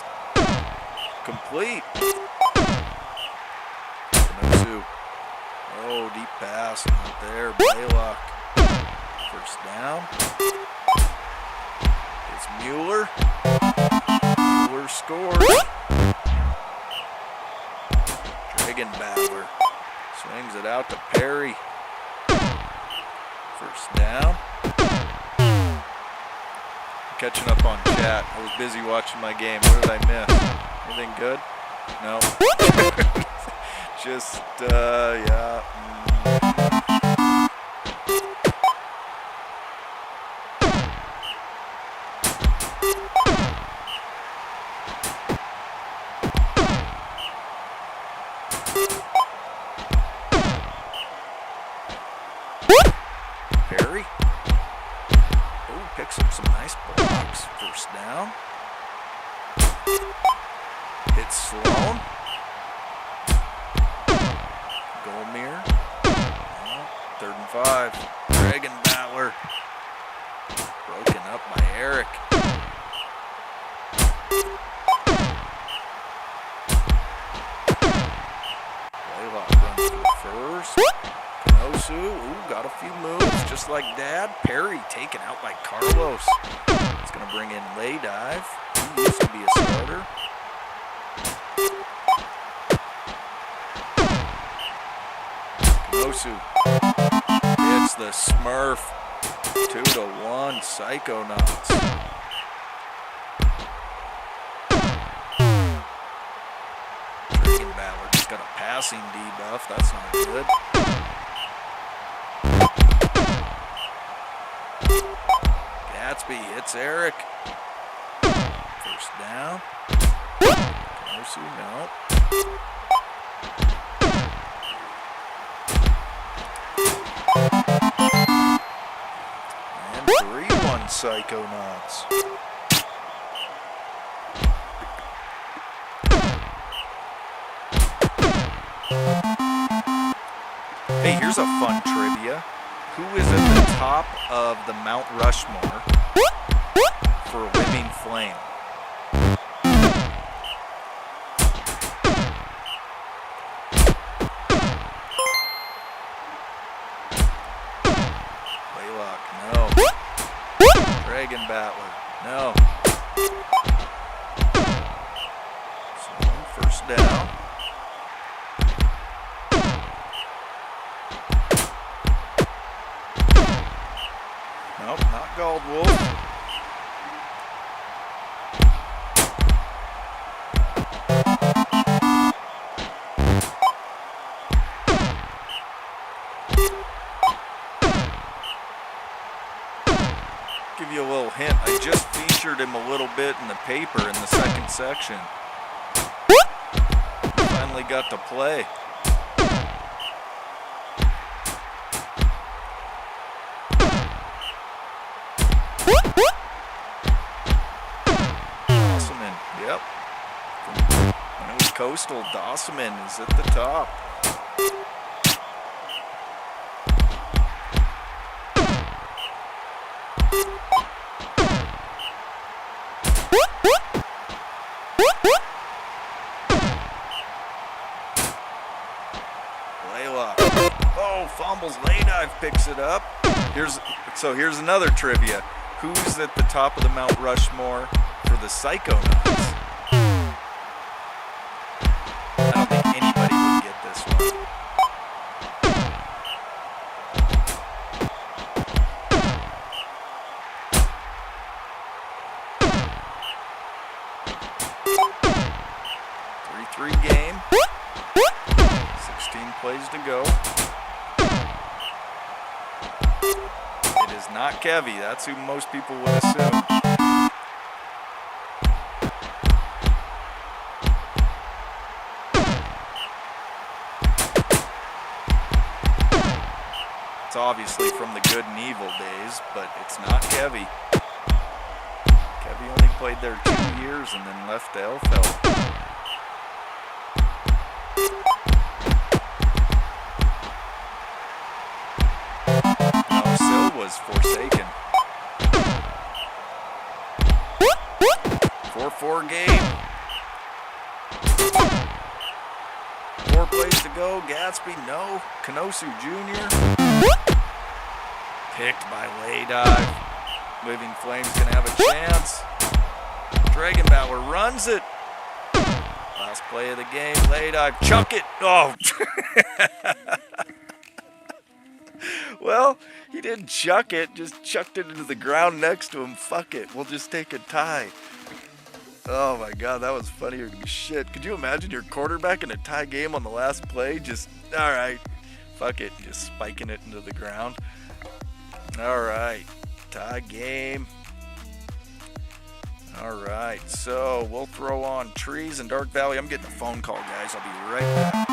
Complete. Kanosu. Oh, deep pass. Not there. Blaylock. First down. It's Mueller. Mueller scores. Dragon Battler. Swings it out to Perry. First down. Catching up on chat. I was busy watching my game. What did I miss? Anything good? No. Just, yeah. Perry. Oh, picks up some nice blocks. First down. Hits Sloan. Golmir. 3rd and 5. Dragon Battler. Eric. Blaylock runs to first. Kanosu, ooh, got a few moves, just like Dad. Perry taken out by Carlos. It's going to bring in Lay Dive. He used to be a starter. Kanosu. It's the Smurf. 2-1, Psychonauts. Dragon Battler just got a passing debuff. That's not good. Gatsby hits Eric. First down. Kanosu, no. And 3-1 Psychonauts. Hey, here's a fun trivia. Who is at the top of the Mount Rushmore for Living Flame? Blaylock, no. Dragon Battler, no. So, first down. Nope, not Goldwolf. Give you a little hint. I just featured him a little bit in the paper in the second section. Finally got to play. Dossaman, yep. When it was Coastal, Dossaman is at the top. Blaylock. Oh, fumbles. Lay Dive picks it up. Here's another trivia. Who's at the top of the Mount Rushmore for the Psychonauts? I don't think anybody would get this one. Three game. 16 plays to go. It is not Kevy. That's who most people would assume. It's obviously from the Good and Evil days, but it's not Kevy. Kevy only played there 2 years and then left to Elfeld. Was Forsaken. 4-4 game. 4 plays to go. Gatsby, no. Kanosu Jr. Picked by Lay Dive. Living Flame's gonna have a chance. Dragon Battler runs it. Last play of the game. Lay Dive, chuck it. Oh. Well, he didn't chuck it, just chucked it into the ground next to him. Fuck it, we'll just take a tie. Oh my God, that was funnier than shit. Could you imagine your quarterback in a tie game on the last play? Just, all right, fuck it, just spiking it into the ground. All right, tie game. All right, so we'll throw on Trees and Dark Valley. I'm getting a phone call, guys. I'll be right back.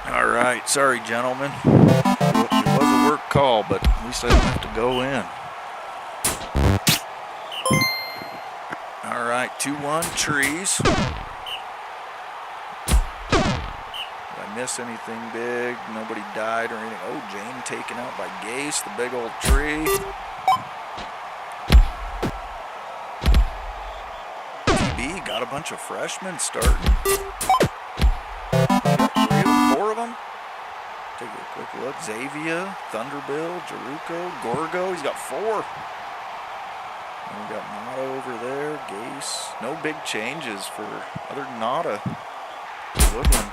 Alright, sorry gentlemen. It was a work call, but at least I don't have to go in. Alright, 2-1 trees. Did I miss anything big? Nobody died or anything. Oh, Jane taken out by Gase, the big old tree. TB got a bunch of freshmen starting. Take a quick look. Xavier, Thunderbill, Jeruko, Gorgo. He's got 4. And we got Nada over there. Gase. No big changes for other than Nada. Good one.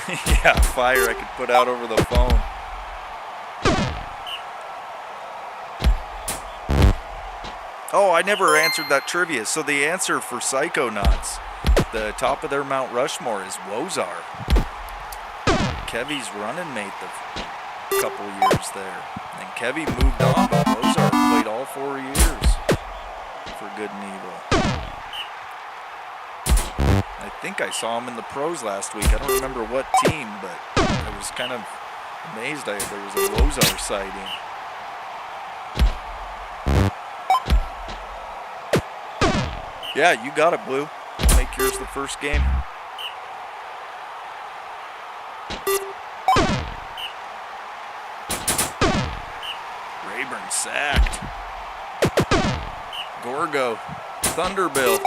Yeah, fire I could put out over the phone. Oh, I never answered that trivia. So the answer for Psychonauts, the top of their Mount Rushmore is Wozar. Kevy's running mate the couple years there. And Kevy moved on, but Wozar played all 4 years for Good and Evil. I think I saw him in the pros last week. I don't remember what team, but I was kind of amazed there was a Wozar sighting. Yeah, you got it, Blue. I'll make yours the first game. Rayburn sacked. Gorgo. Thunderbill.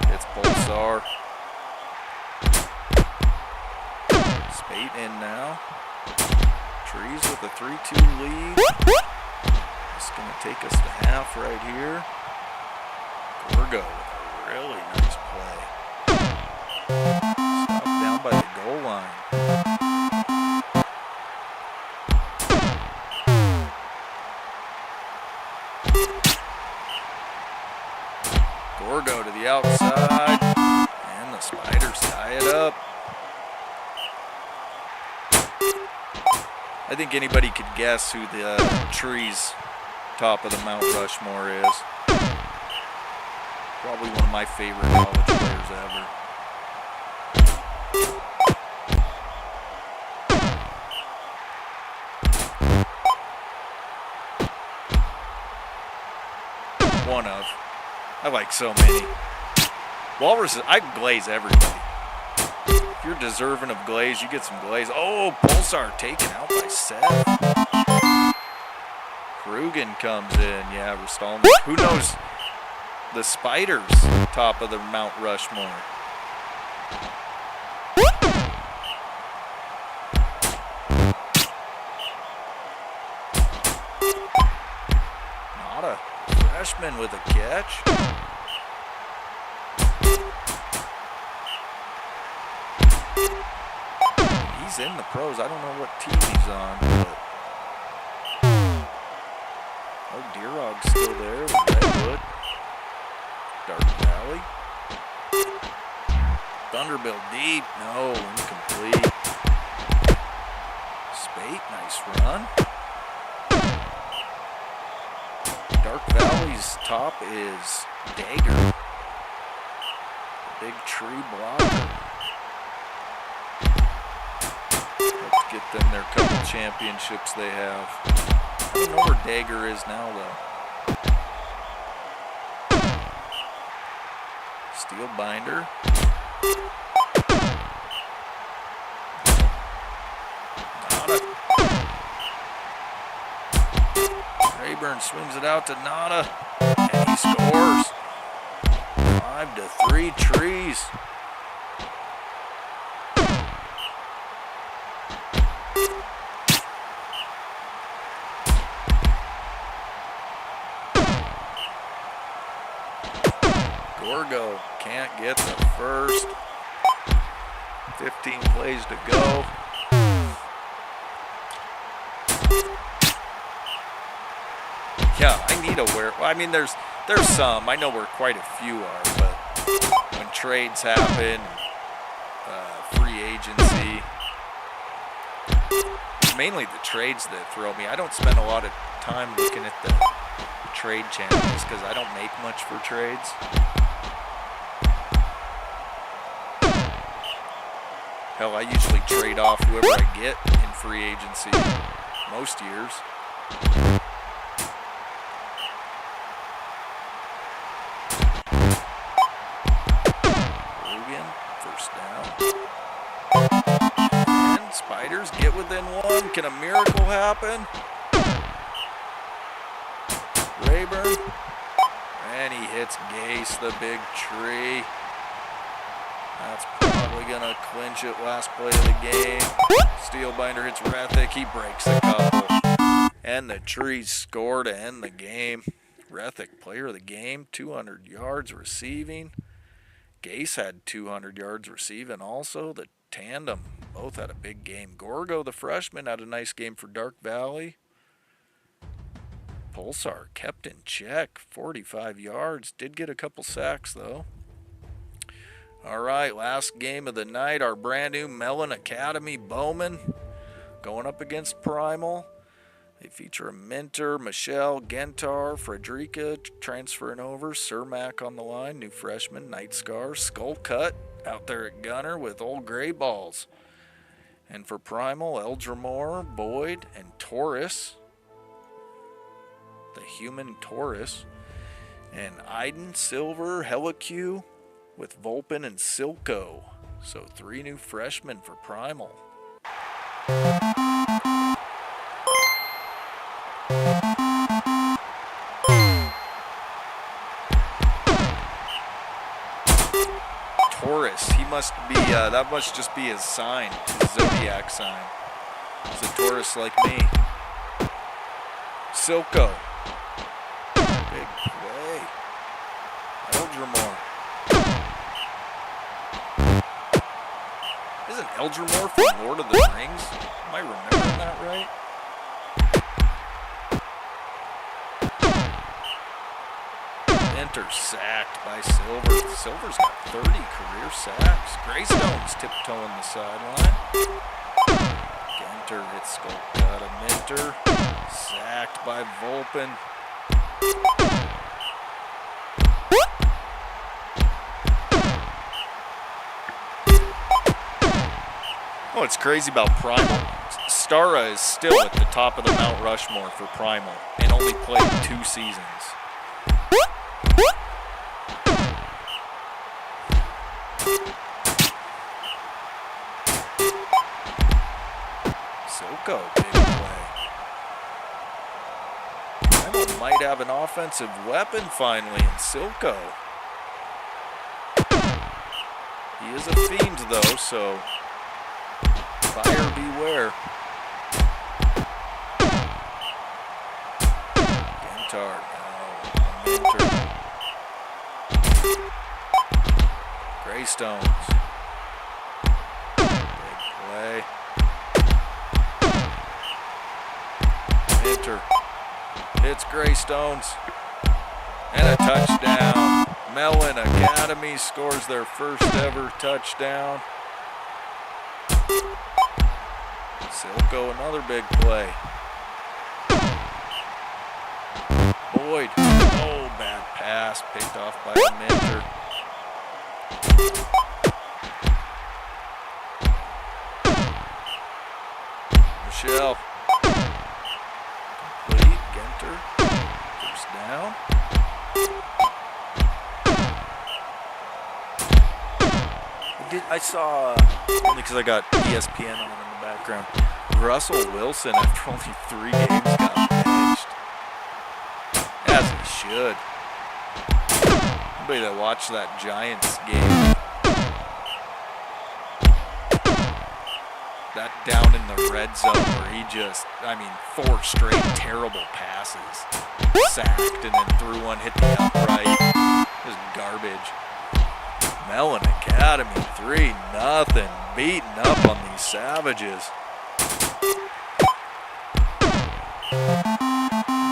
It's Pulsar. Spate in now. Trees with a 3-2 lead. It's going to take us to half right here. Gorgo with a really nice play. Stop down by the goal line. Gorgo to the outside. And the Spiders tie it up. I think anybody could guess who the trees top of the Mount Rushmore is. Probably one of my favorite college players ever. One of. I like so many. Walrus, I glaze everybody. If you're deserving of glaze, you get some glaze. Oh, Pulsar taken out by Seth. Krugen comes in. Yeah, Restallman. Who knows? The Spiders, top of the Mount Rushmore. Not a freshman with a catch. He's in the pros. I don't know what team he's on, but oh, Deerog's still there with Redwood. Dark Valley. Thunderbill deep. No, incomplete. Spate, nice run. Dark Valley's top is Dagger. The big tree blocker. Let's get them their couple championships they have. I don't know where Dagger is now, though. Steel binder. Nada. Rayburn swings it out to Nada, and he scores. 5-3 Trees. Gorgo can't get the first. 15 plays to go. Yeah, I need a where. Well, I mean, there's some. I know where quite a few are, but when trades happen, free agency, it's mainly the trades that throw me. I don't spend a lot of time looking at the trade channels because I don't make much for trades. Hell, I usually trade off whoever I get in free agency most years. Logan, first down. And Spiders get within one. Can a miracle happen? Rayburn. And he hits Gase, the big tree. That's probably going to clinch it last play of the game. Steelbinder hits Rethick. He breaks a couple. And the Trees score to end the game. Rethick, player of the game, 200 yards receiving. Gase had 200 yards receiving also. The tandem both had a big game. Gorgo, the freshman, had a nice game for Dark Valley. Pulsar kept in check, 45 yards. Did get a couple sacks, though. All right, last game of the night, our brand new Mellon Academy Bowman going up against Primal. They feature a Minter, Michelle, Gentar, Frederica transferring over, Cermak on the line, new freshman, Night Scar, Skull Cut out there at Gunner with old Gray Balls. And for Primal, Eldramore, Boyd, and Taurus, the human Taurus, and Iden, Silver, Helicu, with Volpin and Silco. So 3 new freshmen for Primal. Taurus, he must be, that must just be his sign, his zodiac sign. He's a Taurus like me. Silco. Big play. Eldramore. Isn't Eldramore from Lord of the Rings? Am I remembering that right? Enter sacked by Silver. Silver's got 30 career sacks. Greystone's tiptoeing the sideline. Genter hits Skull Cut. A Minter. Sacked by Volpin. What's crazy about Primal, Stara is still at the top of the Mount Rushmore for Primal and only played 2 seasons. Silco, big play. Primal might have an offensive weapon finally in Silco. He is a fiend though, so buyer beware. Gentar, no. Minter. Greystones. Big play. Minter. Hits Greystones. And a touchdown. Mellon Academy scores their first ever touchdown. Silco, another big play. Boyd, oh, bad pass, picked off by the Minter. Michelle, complete, Genter, first down. I saw, only because I got ESPN on in the background, Russell Wilson, after only 3 games, got benched. As he should. Anybody that watched that Giants game, that down in the red zone where he just, 4 straight terrible passes. Sacked and then threw one, hit the upright. Just garbage. Mellon Academy, 3-0. Beating up on these Savages.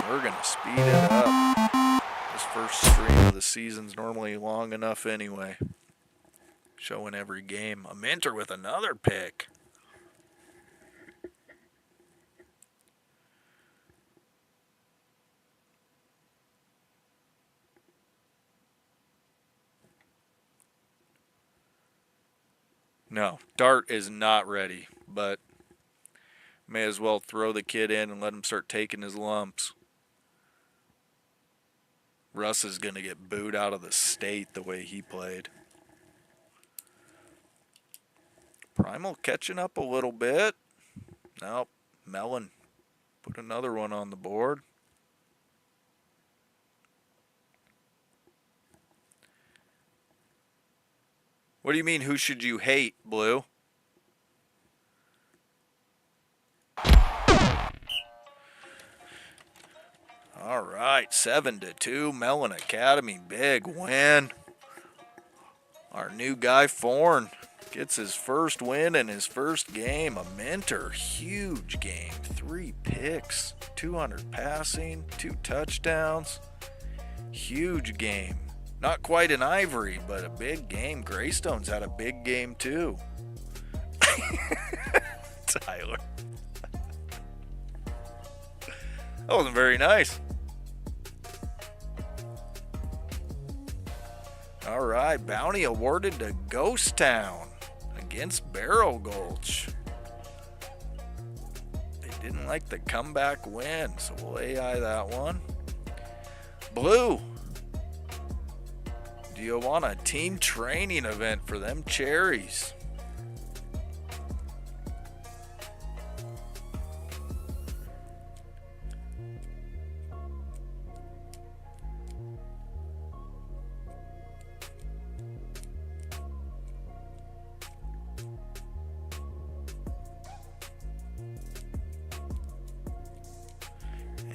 We're going to speed it up. This first stream of the season's normally long enough anyway. Showing every game. A Minter with another pick. No, Dart is not ready, but may as well throw the kid in and let him start taking his lumps. Russ is going to get booed out of the state the way he played. Primal catching up a little bit. Nope, Mellon put another one on the board. What do you mean, who should you hate, Blue? All right, 7-2, Mellon Academy, big win. Our new guy, Forn, gets his first win in his first game. A Minter, huge game, 3 picks, 200 passing, 2 touchdowns. Huge game. Not quite an Ivory, but a big game. Greystone's had a big game too. Tyler. That wasn't very nice. All right, bounty awarded to Ghost Town against Barrel Gulch. They didn't like the comeback win, so we'll AI that one. Blue. Do you want a team training event for them cherries?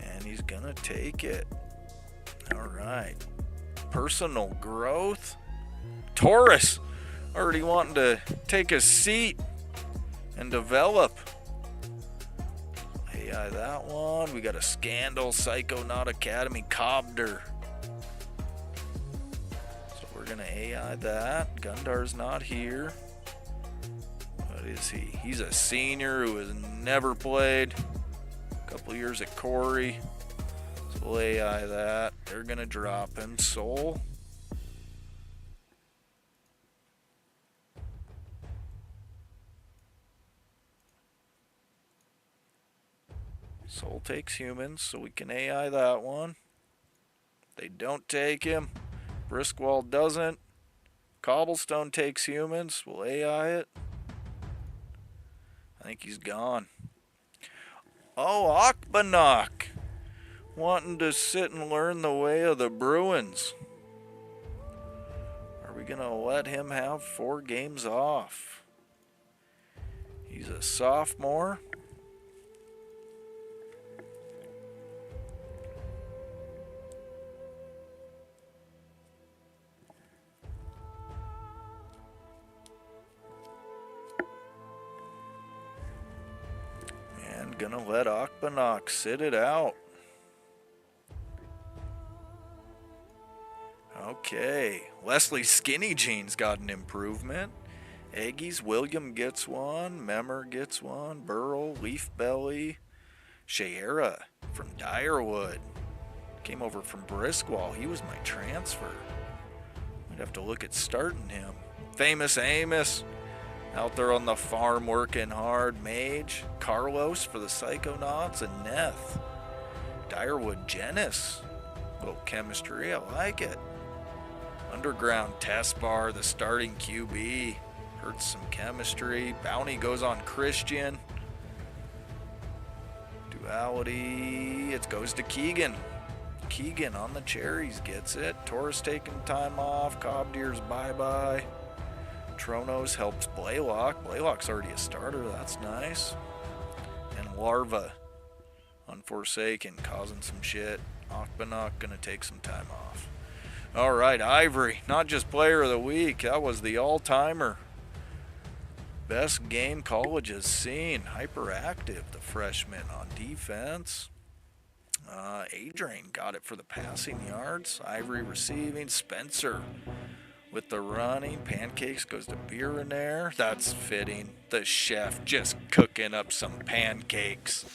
And he's gonna take it. All right. Personal growth. Taurus already wanting to take a seat and develop. AI that one. We got a Scandal, Psychonaut Academy, Cobder. So we're going to AI that. Gundar's not here. What is he? He's a senior who has never played. A couple years at Corey. We'll AI that. They're going to drop him. Soul. Soul takes humans, so we can AI that one. They don't take him. Briskwall doesn't. Cobblestone takes humans. We'll AI it. I think he's gone. Oh, Akbanok. Wanting to sit and learn the way of the Bruins. Are we going to let him have 4 games off? He's a sophomore. And going to let Akbanok sit it out. Okay, Leslie Skinny Jeans got an improvement. Eggies, William gets one. Memmer gets one. Burl, Leaf Belly. Shayera from Dyerwood. Came over from Briskwall. He was my transfer. We'd have to look at starting him. Famous Amos out there on the farm working hard. Mage. Carlos for the Psychonauts and Neth. Dyerwood Genis. Little chemistry, I like it. Underground Test Bar, the starting QB. Hurts some chemistry. Bounty goes on Christian. Duality. It goes to Keegan. Keegan on the cherries gets it. Torres taking time off. Cobdeer's bye-bye. Tronos helps Blaylock. Blaylock's already a starter. That's nice. And Larva on Forsaken causing some shit. Akbanok going to take some time off. All right, Ivory. Not just player of the week. That was the all-timer. Best game college has seen. Hyperactive, the freshman on defense. Adrian got it for the passing yards. Ivory receiving. Spencer with the running. Pancakes goes to Beer in there. That's fitting. The chef just cooking up some pancakes.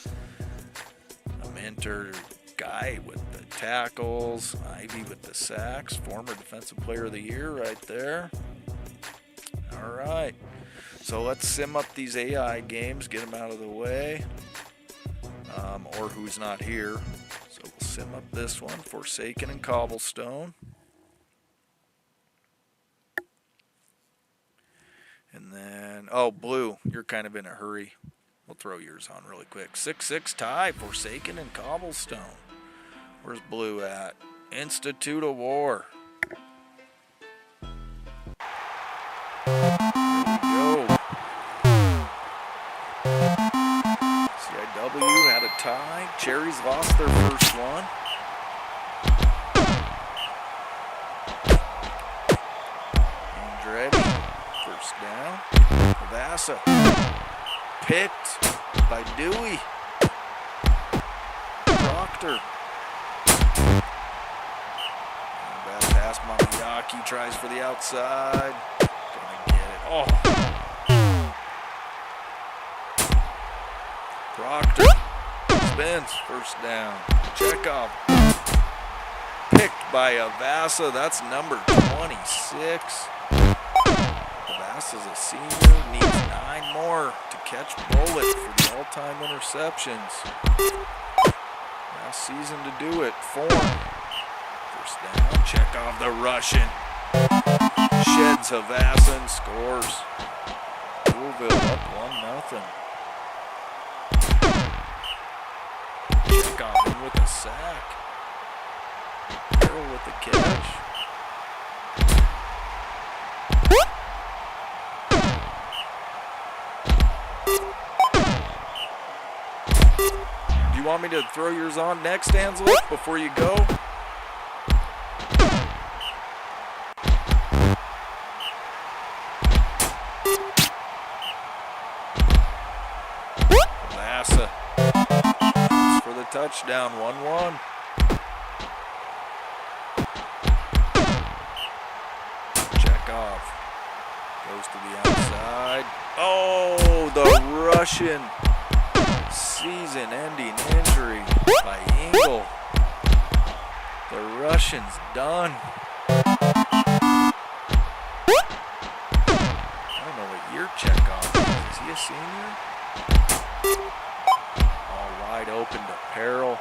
A mentor guy with the tackles. Ivy with the sacks. Former defensive player of the year right there. All right. So let's sim up these AI games, get them out of the way, or who's not here. So we'll sim up this one, Forsaken and Cobblestone. And then, oh, Blue, you're kind of in a hurry. We'll throw yours on really quick. 6-6 tie, Forsaken and Cobblestone. Where's Blue at? Institute of War. CIW had a tie. Cherries lost their first one. Andretti, first down. Vasa, picked by Dewey. Proctor. Bad pass, Mamiyaki tries for the outside. Gonna get it. Oh. Proctor spins, first down. Chekhov picked by Avasa. That's number 26. Avasa's a senior, needs 9 more to catch bullet for the all-time interceptions. Last season to do it. 4. First down. Chekhov the Russian. Sheds Avasa and scores. Louisville up 1-0. Chekhov in with a sack. Carroll with the catch. Do you want me to throw yours on next, Ansel, before you go? Massa for the touchdown, 1-1. Chekhov goes to the outside. Oh, the Russian season-ending injury by Engel. The Russian's done. I don't know what year Chekhov is. Is he a senior? All wide open to Peril.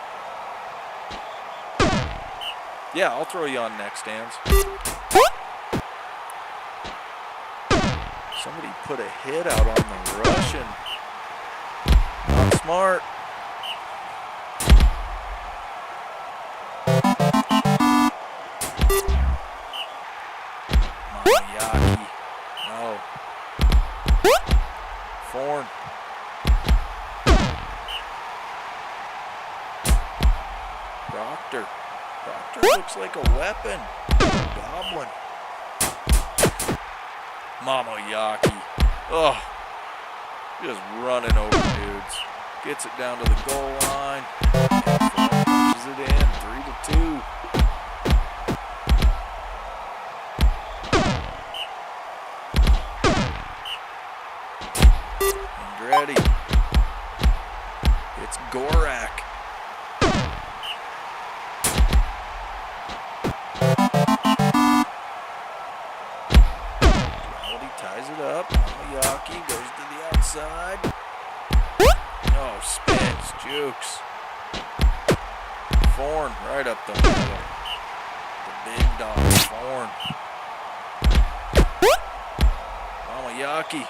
Yeah, I'll throw you on next, Dan's. Somebody put a hit out on the Russian. Not smart. Mamiyaki. No. Forn. Proctor. Proctor looks like a weapon. Goblin. Mamiyaki. Oh. Just running over dudes. Gets it down to the goal line. And pushes it in. 3-2. Andretti. It's Gorak. Ties it up. Mamiyaki goes to the outside. Oh, spins, jukes. Forn right up the middle. The big dog, Forn. Yaki.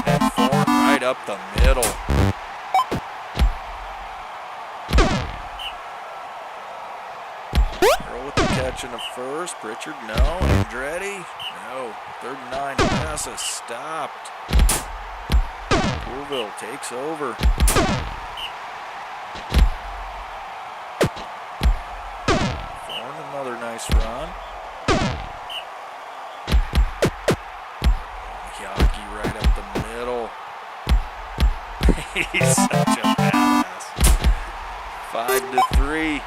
And Thorne right up the middle. Earl with the catch in the first. Pritchard, no. Andretti, no. 3rd and 9. Massa stopped. Coolville takes over. Thorne, another nice run. Yaki right up the middle. He's such a badass. 5-3.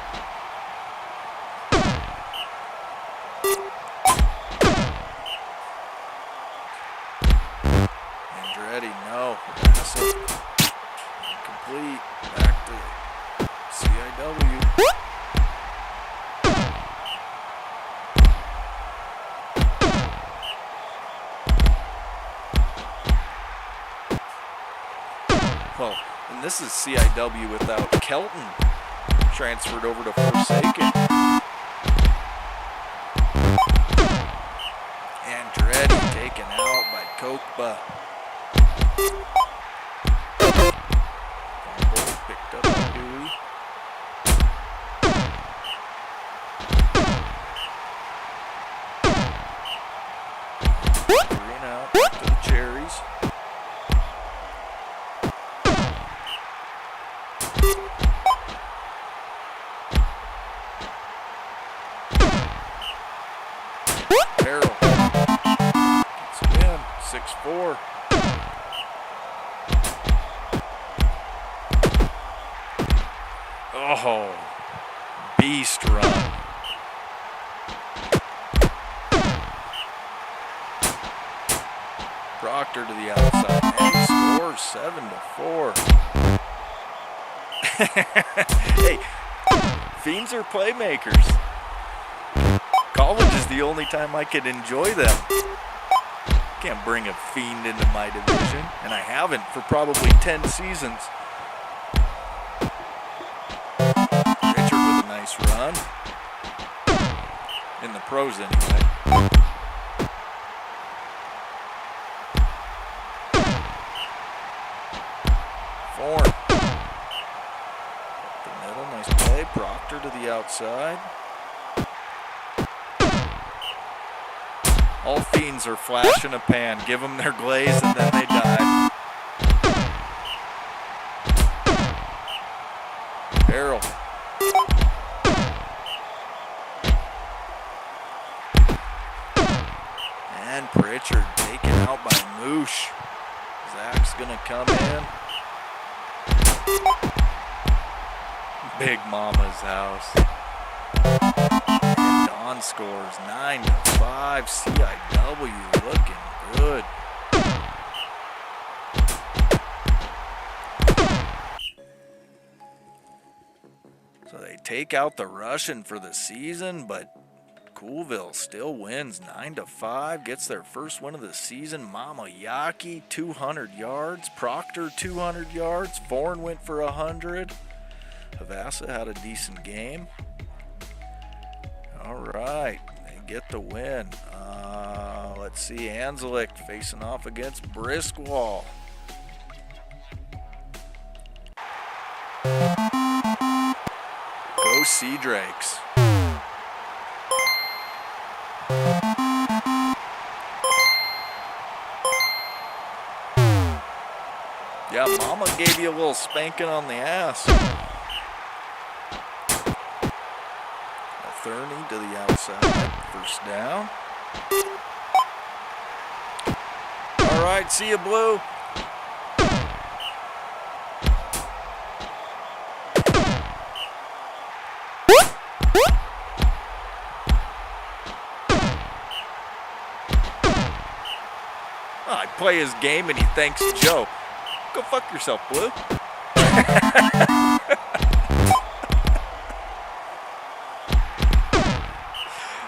Andretti, no. Pass it. Incomplete. Back to CIW. Well, and this is CIW without Kelton transferred over to Forsaken. Andretti taken out by Kokba. Picked up by Dewey. Green out to the Cherries. Carroll gets it in, 6-4. Oh, beast run. Proctor to the outside, and he scores 7-4. Hey, Fiends are playmakers. College is the only time I could enjoy them. Can't bring a Fiend into my division, and I haven't for probably 10 seasons. Richard with a nice run. In the pros anyway. Thorne. Up the middle, nice play. Proctor to the outside. All Fiends are flash in a pan. Give them their glaze and then they die. Barrel. And Pritchard taken out by Moosh. Zach's gonna come in. Big Mama's house. And Don scores 9-5. CIW looking good. So they take out the Russian for the season, but Coolville still wins 9-5, gets their first win of the season. Mama Yaki, 200 yards. Proctor, 200 yards. Thorne went for 100. Havassa had a decent game. All right, they get the win. Let's see, Anzelik facing off against Briskwall. Go Sea Drakes. Yeah, Mama gave you a little spanking on the ass. Thurney to the outside, first down. All right, see you, Blue. I play his game and he thanks Joe. Go fuck yourself, Blue.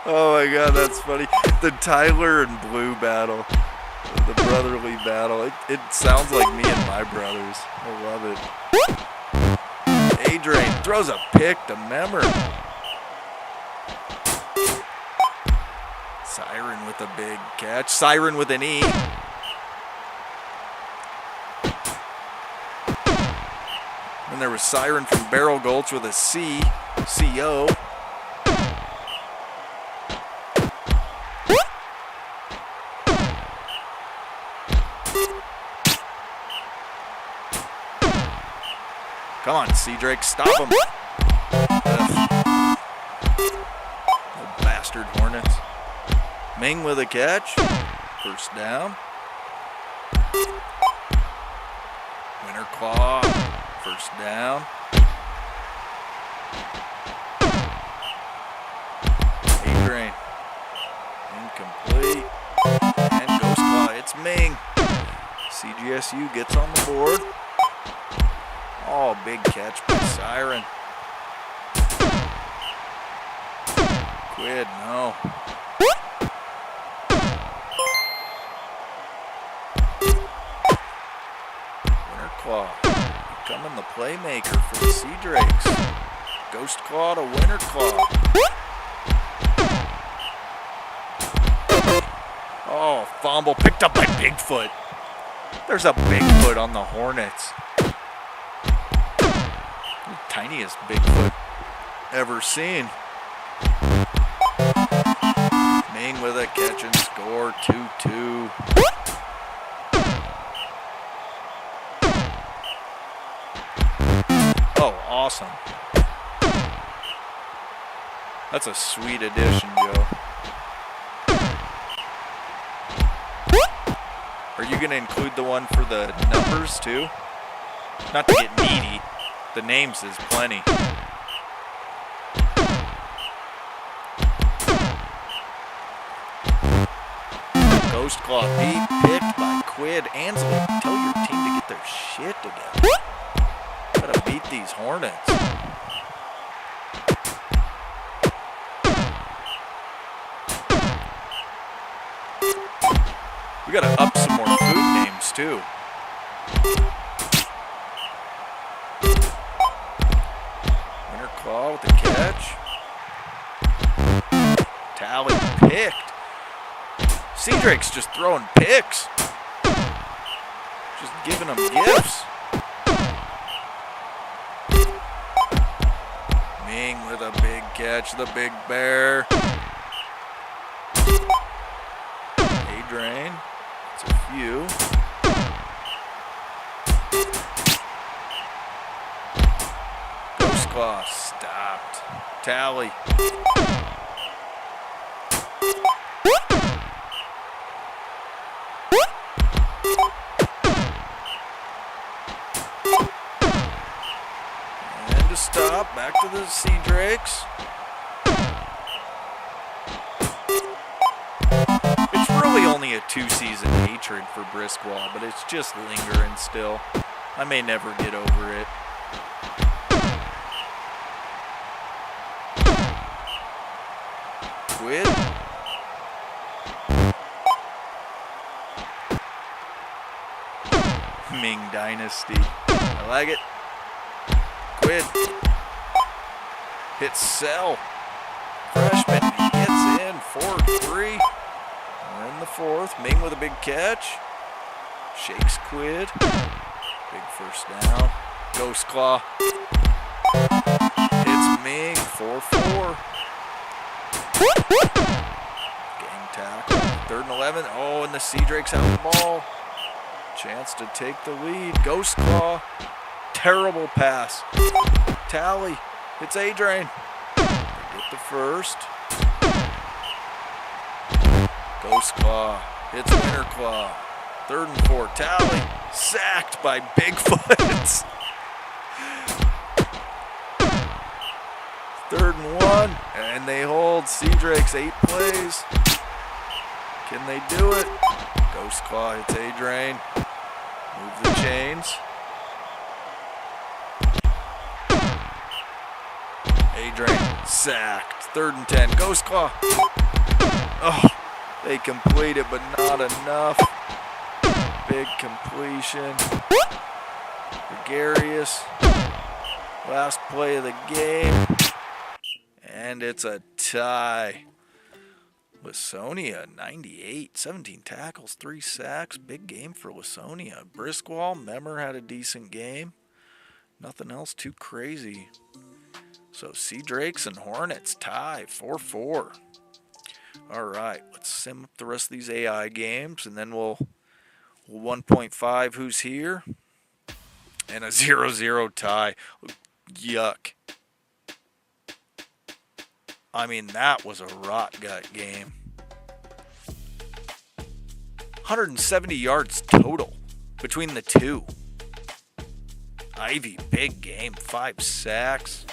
Oh my God, that's funny. The Tyler and Blue battle, the brotherly battle. It sounds like me and my brothers. I love it. Adrian throws a pick to Memmer. Siren with a big catch. Siren with an E. And there was Siren from Barrel Gulch with a C. C-O. Come on, Sea Drake, stop him. Little bastard Hornets. Ming with a catch. First down. Winter Claw. First down. Adrian. Incomplete. And Ghost Claw. It's Ming. CGSU gets on the board. Oh, big catch by Siren. Quid, no. Winter Claw becoming the playmaker for the Sea Drakes. Ghost Claw to Winter Claw. Oh, fumble picked up by Bigfoot. There's a Bigfoot on the Hornets. Tiniest Bigfoot ever seen. Ming with a catch and score, 2-2. Oh, awesome. That's a sweet addition, Joe. Are you going to include the one for the numbers, too? Not to get needy. The names is plenty. Ghost Claw beat, picked by Quid. Ansley, tell your team to get their shit together. Gotta beat these Hornets. We gotta up some more food names too. Claw with the catch. Tally picked. Sea Drake's just throwing picks. Just giving them gifts. Ming with a big catch. The big bear. Adrian. It's a few. Claw stopped. Tally. And to stop. Back to the Sea Drakes. It's really only a 2-season hatred for Briscoe, but it's just lingering still. I may never get over it. Quid. Ming Dynasty. I like it. Quid. Hits Cell. Freshman. He gets in. 4-3. We're in the fourth. Ming with a big catch. Shakes Quid. Big first down. Ghost Claw. Hits Ming. 4-4. Gang tackle. 3rd and 11. Oh, and the Sea Drakes have the ball. Chance to take the lead. Ghost Claw. Terrible pass. Tally. It's Adrian. Get the first. Ghost Claw. It's Winter Claw. 3rd and 4. Tally. Sacked by Bigfoot. 3rd and 1. And they hold Sea Drakes 8 plays. Can they do it? Ghost Claw hits Adrian. Move the chains. Adrian sacked. 3rd and 10. Ghost Claw. Oh, they complete it, but not enough. Big completion. Gregarious. Last play of the game. And it's a tie. Lasonia, 98, 17 tackles, 3 sacks. Big game for Lasonia. Briskwall, Memmer had a decent game. Nothing else too crazy. So Sea Drakes and Hornets tie, 4-4. All right, let's sim up the rest of these AI games, and then we'll 1.5 who's here. And a 0-0 tie. Yuck. I mean, that was a rot gut game. 170 yards total between the two. Ivy, big game, 5 sacks.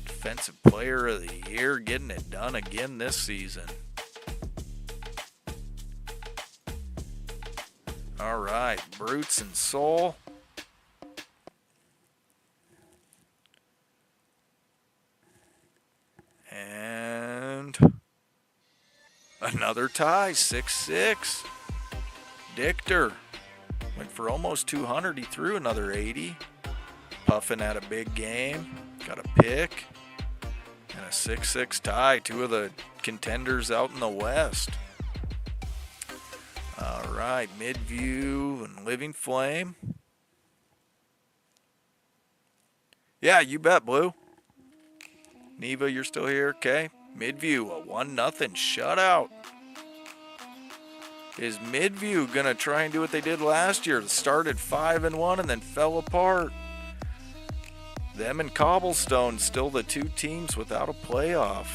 Defensive Player of the Year, getting it done again this season. All right, Brutes and Soul. And another tie, 6-6. Dichter went for almost 200. He threw another 80. Puffin had a big game, got a pick, and a 6-6 tie. Two of the contenders out in the West. All right, Midview and Living Flame. Yeah, you bet, Blue. Neva, you're still here? Okay. Midview, a 1-0 shutout. Is Midview going to try and do what they did last year? Started 5-1 and then fell apart. Them and Cobblestone, still the two teams without a playoff.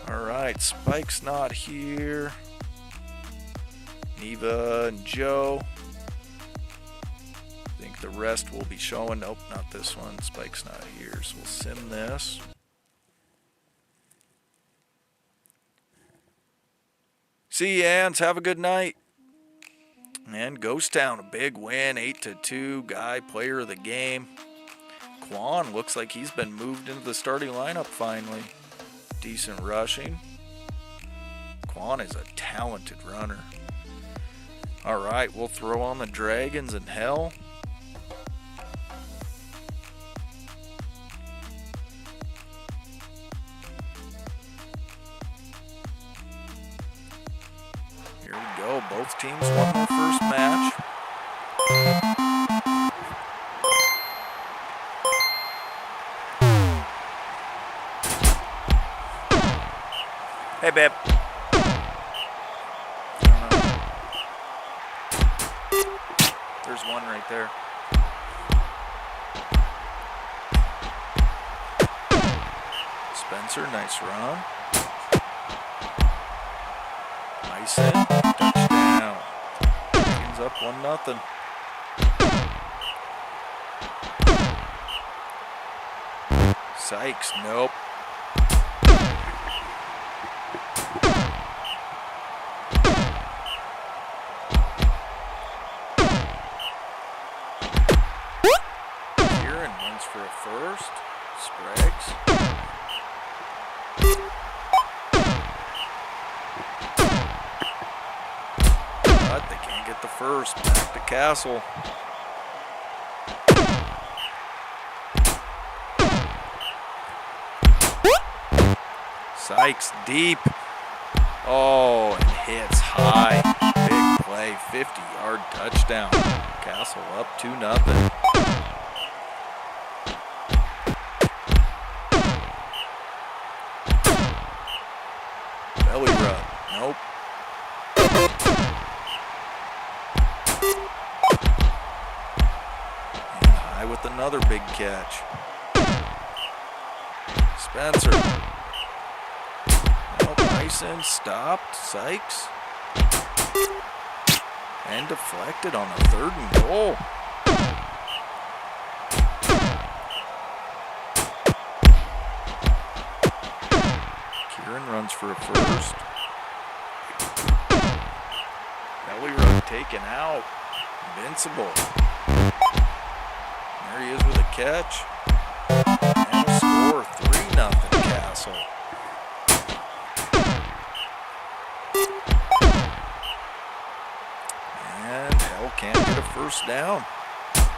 All right, Spike's not here. Neva and Joe. I think the rest will be showing. Nope, not this one. Spike's not here, so we'll sim this. See you, Ans. Have a good night. And Ghost Town, a big win, 8-2. Guy, player of the game. Quan looks like he's been moved into the starting lineup finally. Decent rushing. Quan is a talented runner. All right, we'll throw on the Dragons and Hell. Here we go. Both teams won their first match. Hey, babe. There's one right there. Spencer, nice run. Mason, touchdown. Dragons up 1-0. Sykes, nope. Kieran runs for a first. Sprags. But they can't get the first. Back to Castle. Sykes deep. Oh, and hits high. Big play, 50-yard touchdown. Castle up 2-0. Belly rub. Nope. And high with another big catch. Spencer. Bryson stopped. Sykes. And deflected on a 3rd and goal. Kieran runs for a first. Belly rub taken out. Invincible. There he is with a catch. And a score. 3-0 Castle. And Hell can't get a first down.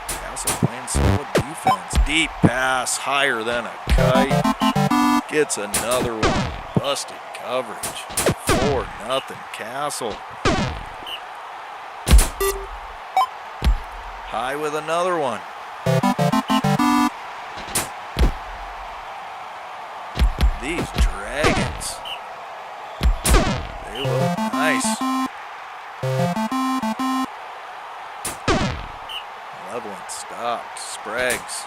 Castle playing solid defense. deep pass, higher than a kite. Gets another one. Busted coverage. 4-0 Castle. High with another one. These Dragons, they look nice. Leveling stopped. Sprague's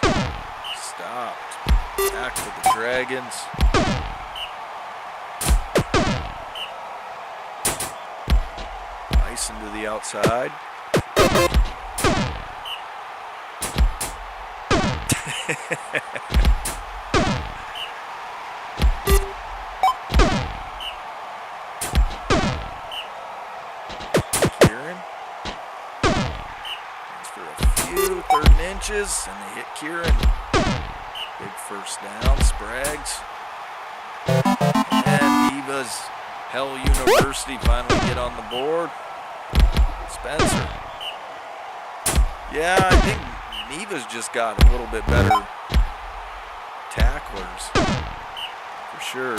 stopped. Back to the Dragons. Nice into the outside. Kieran. Thanks for a few 3rd and inches, and they hit Kieran. Big first down. Sprague's. And Eva's Hell University finally get on the board. Spencer. Yeah, I think Neva's just got a little bit better tacklers, for sure.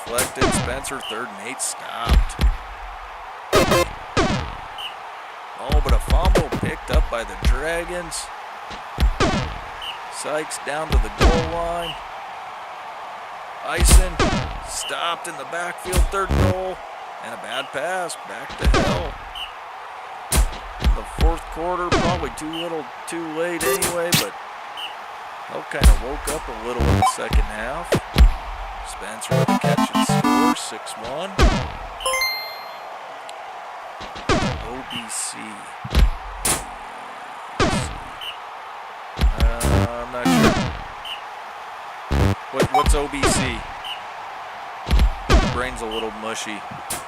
Deflected. Spencer, 3rd and 8, stopped. Oh, but a fumble picked up by the Dragons. Sykes down to the goal line. Ison stopped in the backfield, 3rd goal, and a bad pass back to Hell. The 4th quarter, probably too late anyway, but Hell kind of woke up a little in the 2nd half. Spencer with a catch and score, 6-1. OBC. I'm not sure. What's OBC? My brain's a little mushy.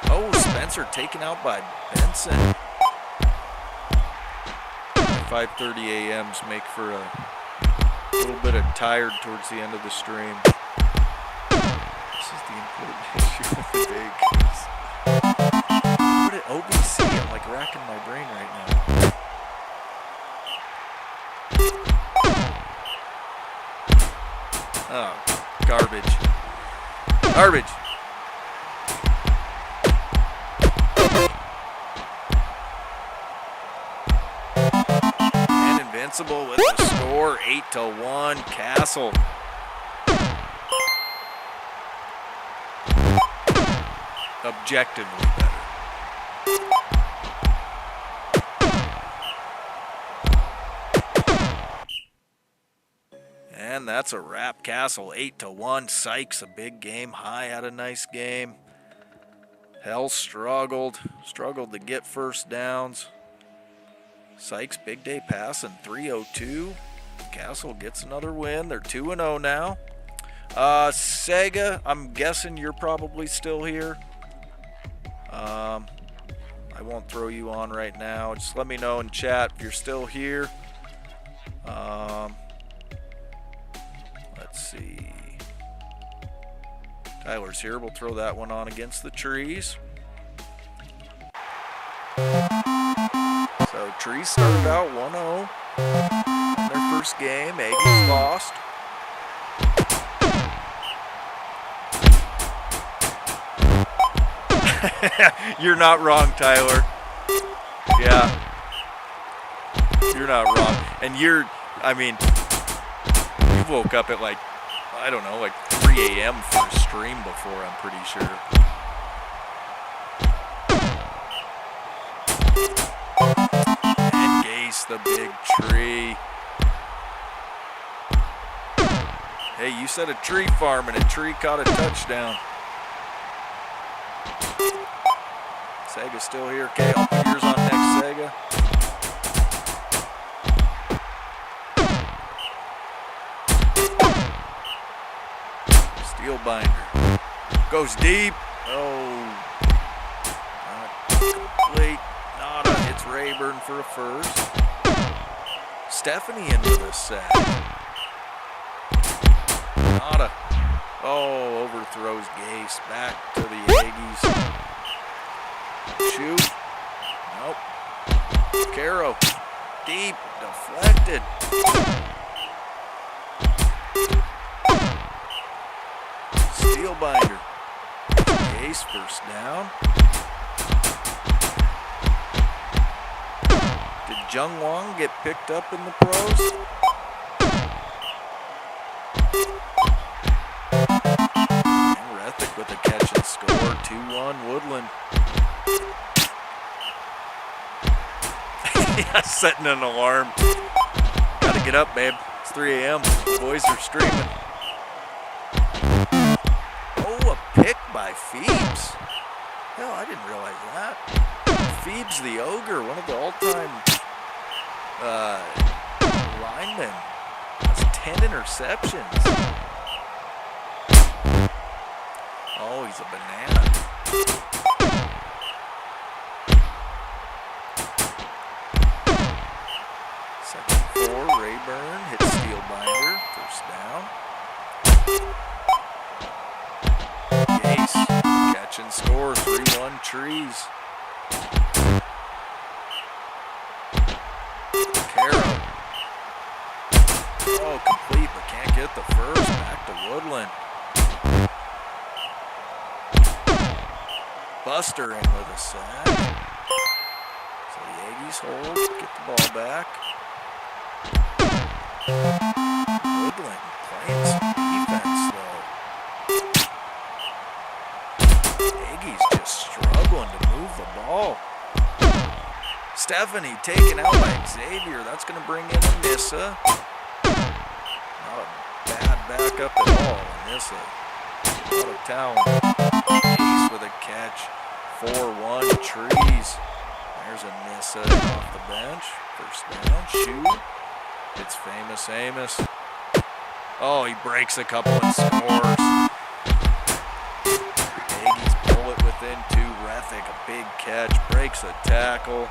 Oh, Spencer taken out by Benson. 5:30 a.m.s make for a little bit of tired towards the end of the stream. This is the important issue with the day games. What at OBC? I'm like racking my brain right now. Oh, garbage. Garbage. And Invincible with the score, 8-1, Castle. Objectively better. And that's a wrap. Castle 8-1. Sykes a big game. High had a nice game. Hell struggled to get first downs. Sykes big day passing 302. Castle gets another win. They're 2-0 now. Sega, I'm guessing you're probably still here. I won't throw you on right now. Just let me know in chat if you're still here. Let's see. Tyler's here. We'll throw that one on against the trees. So trees started out 1-0 in their first game. Aggies lost. You're not wrong, Tyler. Yeah. You're not wrong. And you woke up at like 3 a.m. for a stream before, I'm pretty sure. And Gase, the big tree. Hey, you said a tree farm and a tree caught a touchdown. Sega's still here. Okay, I'll put yours on next, Sega. Steel binder. Goes deep. Oh. Not complete. Nada hits Rayburn for a first. Stephanie into the sack. Nada. Oh, overthrows Gase. Back to the Aggies. shoot. Nope. Caro. Deep. Deflected. Steel binder. Ace first down. Did Jung Wong get picked up in the pros? And Rethick with a catch and score. 2-1 Woodland. Yeah, setting an alarm. Gotta get up, babe. It's 3 a.m. The boys are streaming. Oh, a pick by Phoebes. Hell, I didn't realize that. Phoebes the Ogre, one of the all-time linemen. Has 10 interceptions. Oh, he's a banana. Second 4, Rayburn hits steel binder. First down. Ace, catch and score. 3-1 Trees. Caro. Oh, complete, but can't get the first. Back to Woodland. Buster in with a sack. So the Aggies hold, get the ball back. Woodland playing some defense though. Aggies just struggling to move the ball. Stephanie taken out by Xavier. That's going to bring in Anissa. Not a bad backup at all. Anissa. A lot of talent. Ace with a catch. 4-1 Trees. There's Anissa off the bench. First down. Shoot. It's famous Amos. Oh, he breaks a couple and scores. Aggies pull it within 2. Rethick, a big catch. Breaks a tackle.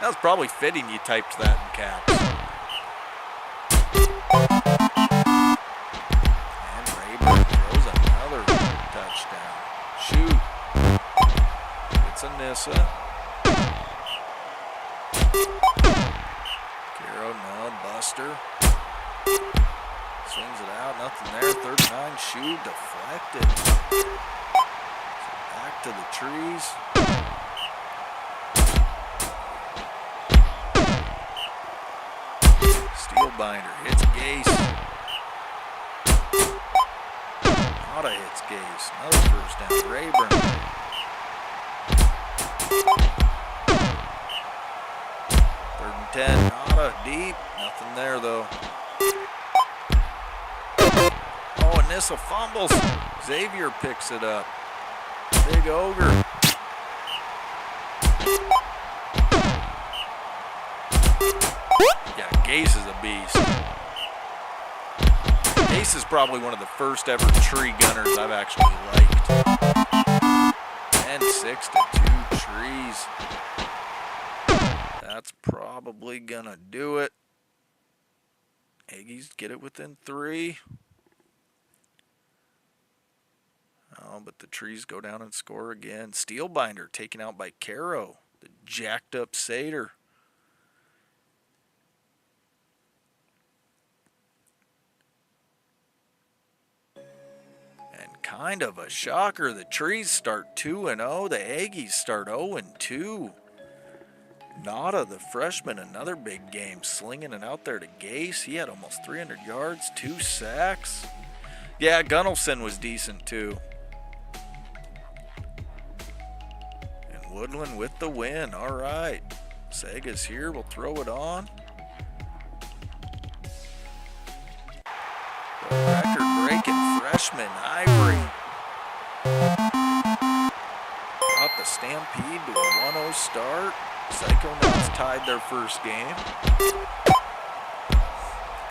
That was probably fitting you typed that in caps. And Rayburn throws another touchdown. Shoot. It's Anissa. Caro, no, Buster. Swings it out, nothing there. 39, shoot, deflected. So back to the Trees. Steel binder hits Gase. Nada hits Gase. Another first down. Rayburn. Third and 10. Nada deep. Nothing there though. Oh, Anissa fumbles. Xavier picks it up. Big Ogre. Yeah, Gase is a beast. Gase is probably one of the first ever tree gunners I've actually liked. And 6-2 Trees. That's probably gonna do it. Aggies get it within 3. Oh, but the Trees go down and score again. Steel binder taken out by Caro, the jacked up Satyr. And kind of a shocker, the Trees start 2-0, the Aggies start 0-2. Nada, the freshman, another big game, slinging it out there to Gase. He had almost 300 yards, 2 sacks. Yeah, Gunnelson was decent too. And Woodland with the win. All right. Sega's here. We'll throw it on. The record-breaking freshman, Ivory. Brought the Stampede to a 1-0 start. Psychonauts tied their first game.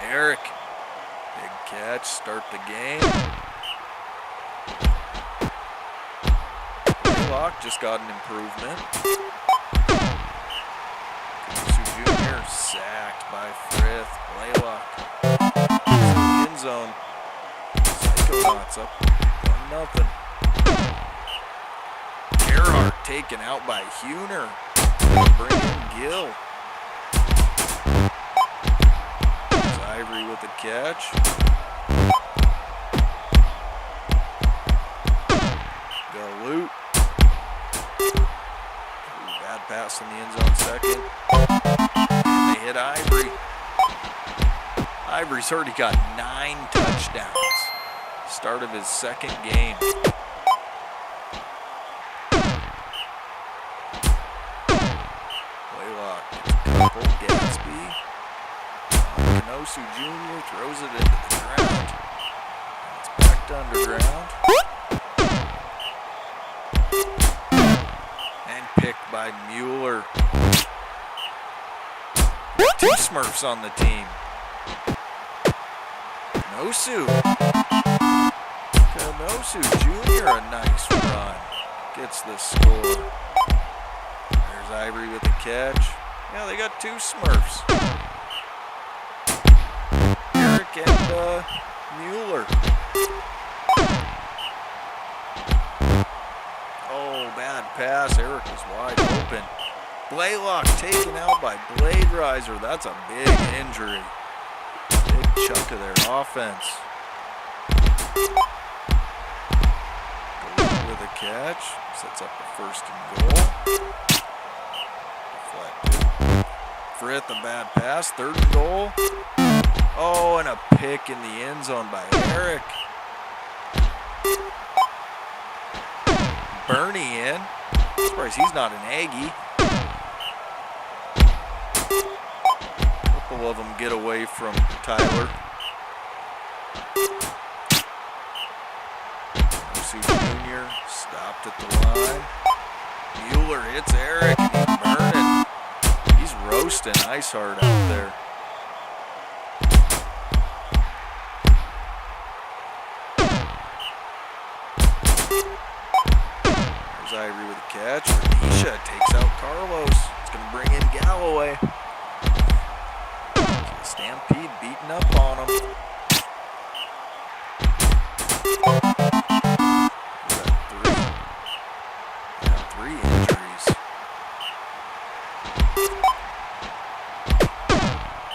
Eric, big catch, start the game. Blaylock just got an improvement. Kusu Jr. sacked by Frith. Blaylock. End zone. Psychonauts up 1-0. taken out by Huner. Bring in Gill. There's Ivory with the catch. Galoot. Bad pass in the end zone second. And they hit Ivory. Ivory's already got 9 touchdowns. Start of his second game. Blaylock gets a couple. Gatsby. Kanosu Jr. throws it into the ground. It's back to underground. And picked by Mueller. 2 Smurfs on the team. Kanosu Jr. a nice run. Gets the score. There's Ivory with the catch. Yeah, they got 2 Smurfs. Eric and Mueller. Oh, bad pass. Eric is wide open. Blaylock taken out by Blade Riser. That's a big injury. Big chunk of their offense. With a catch. Sets up the 1st and goal. Deflected. Frith, a bad pass. 3rd and goal. Oh, and a pick in the end zone by Eric. Bernie in. I'm surprised he's not an Aggie. A couple of them get away from Tyler. Kanosu Jr. stopped at the line. Mueller hits Eric and he's burning. He's roasting Iceheart out there. There's Ivory with a catch. Renisha takes out Carlos. It's going to bring in Galloway. Stampede beating up on him. Three injuries.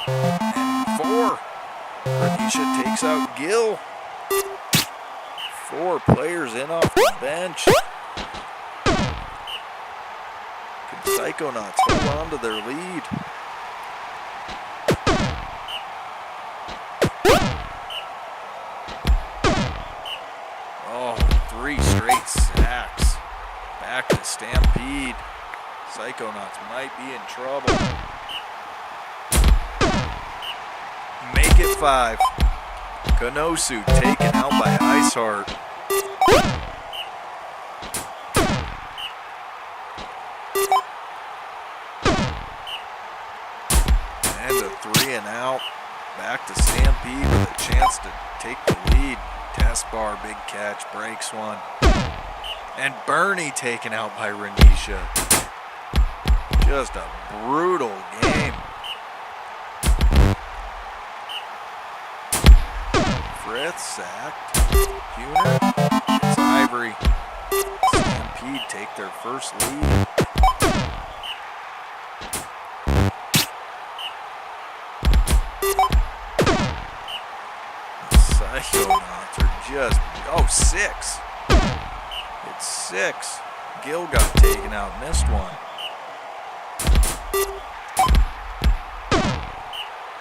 And 4. Renisha takes out Gill. 4 players in off the bench. Can Psychonauts hold on to their lead? Oh, 3 straight sacks. Back to Stampede. Psychonauts might be in trouble. Make it 5. Kanosu taken out by Iceheart. And a 3 and out. Back to Stampede with a chance to take the lead. Taskbar, big catch, breaks one. And Bernie taken out by Renisha. Just a brutal game. Frith sacked. Huner. It's Ivory. Stampede take their first lead. Psychonauts are just, 6. It's 6. Gill got taken out, missed one.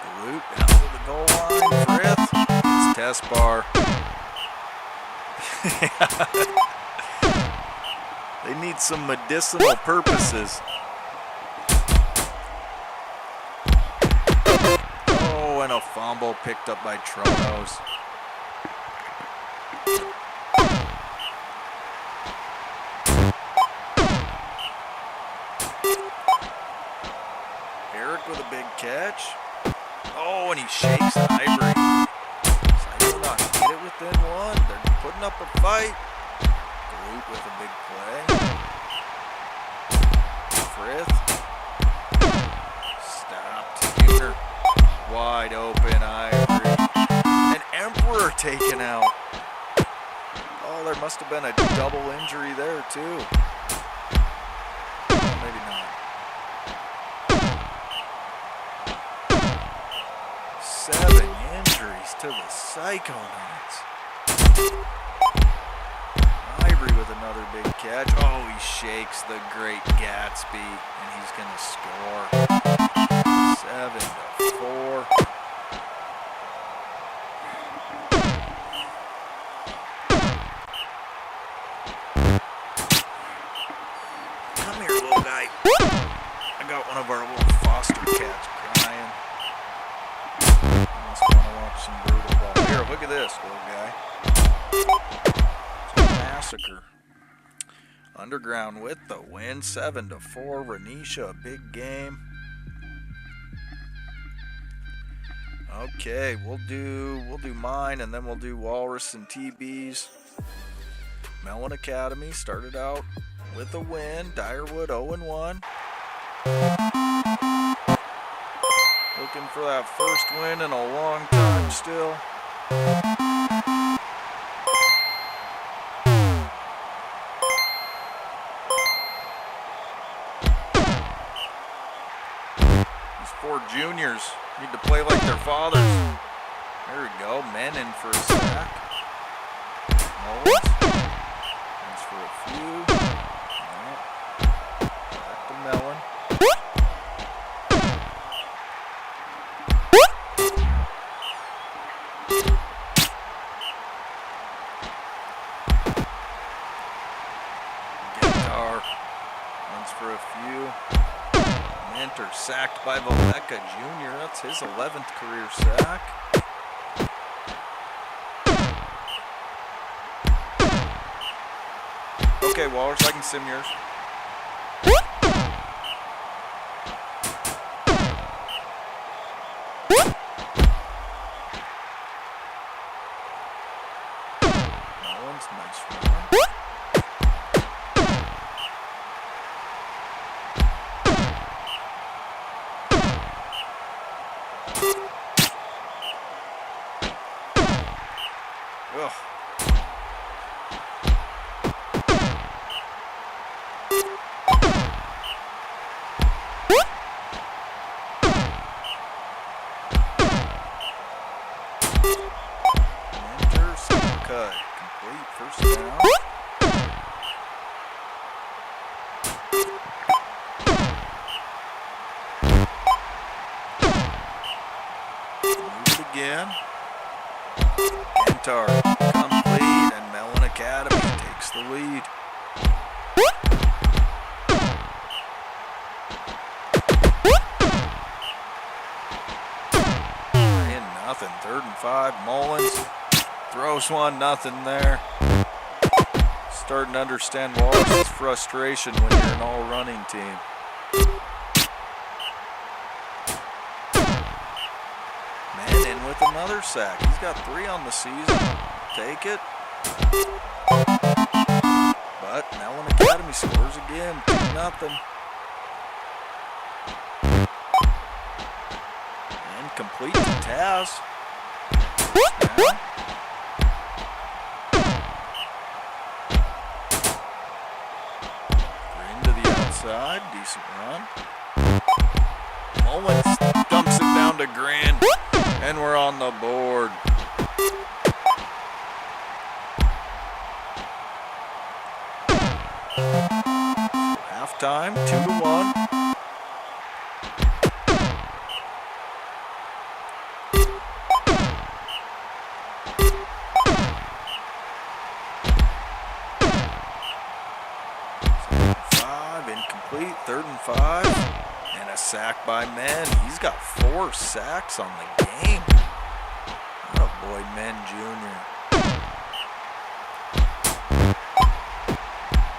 Galoot down to the goal line. Frith. It's test bar. They need some medicinal purposes. Oh, and a fumble picked up by Tronos. Eric with a big catch. Oh, and he shakes Ivory. Psychonauts get it within 1. They're putting up a fight. Galoot with a big play. Frith. Stopped. Huner. Wide open Ivory. And Emperor taken out. Oh, there must have been a double injury there too. to the Psychonauts. Ivory with another big catch. Oh, he shakes the great Gatsby, and he's going to score. 7-4. Come here, little guy. I got one of our little foster cats crying. I just want to watch some brutal ball. Here, look at this, little guy. It's a massacre. Underground with the win, 7-4. Renisha, a big game. Okay, we'll do mine, and then we'll do Walrus and TB's. Mellon Academy started out with a win. Dyerwood 0-1. Looking for that first win in a long time still. These 4 juniors need to play like their fathers. There we go. Men in for a sack. Mullins. Thanks for a few. Back to Mellon. Guitar. Thanks for a few. Mentor sacked by Valeka Jr. That's his 11th career sack. Okay, Walrus, I can sim yours. Mullins, nice run. Ugh. Mentor, cut. Complete first down. Move it again. Guitar complete, and Mellon Academy takes the lead. In nothing, 3rd and 5. Mullins throws one, nothing there. Starting to understand Walrus' frustration when you're an all-running team. Man in with another sack. He's got 3 on the season. Take it. But Mellon Academy scores again. 2-0. And complete to Taz. Now. Green to the outside. Decent run. Mullins dumps it down to Grand. And we're on the board. Halftime, 2-1. Incomplete, 3rd and 5. And a sack by Men. He's got 4 sacks on the game. Oh boy, Men Jr.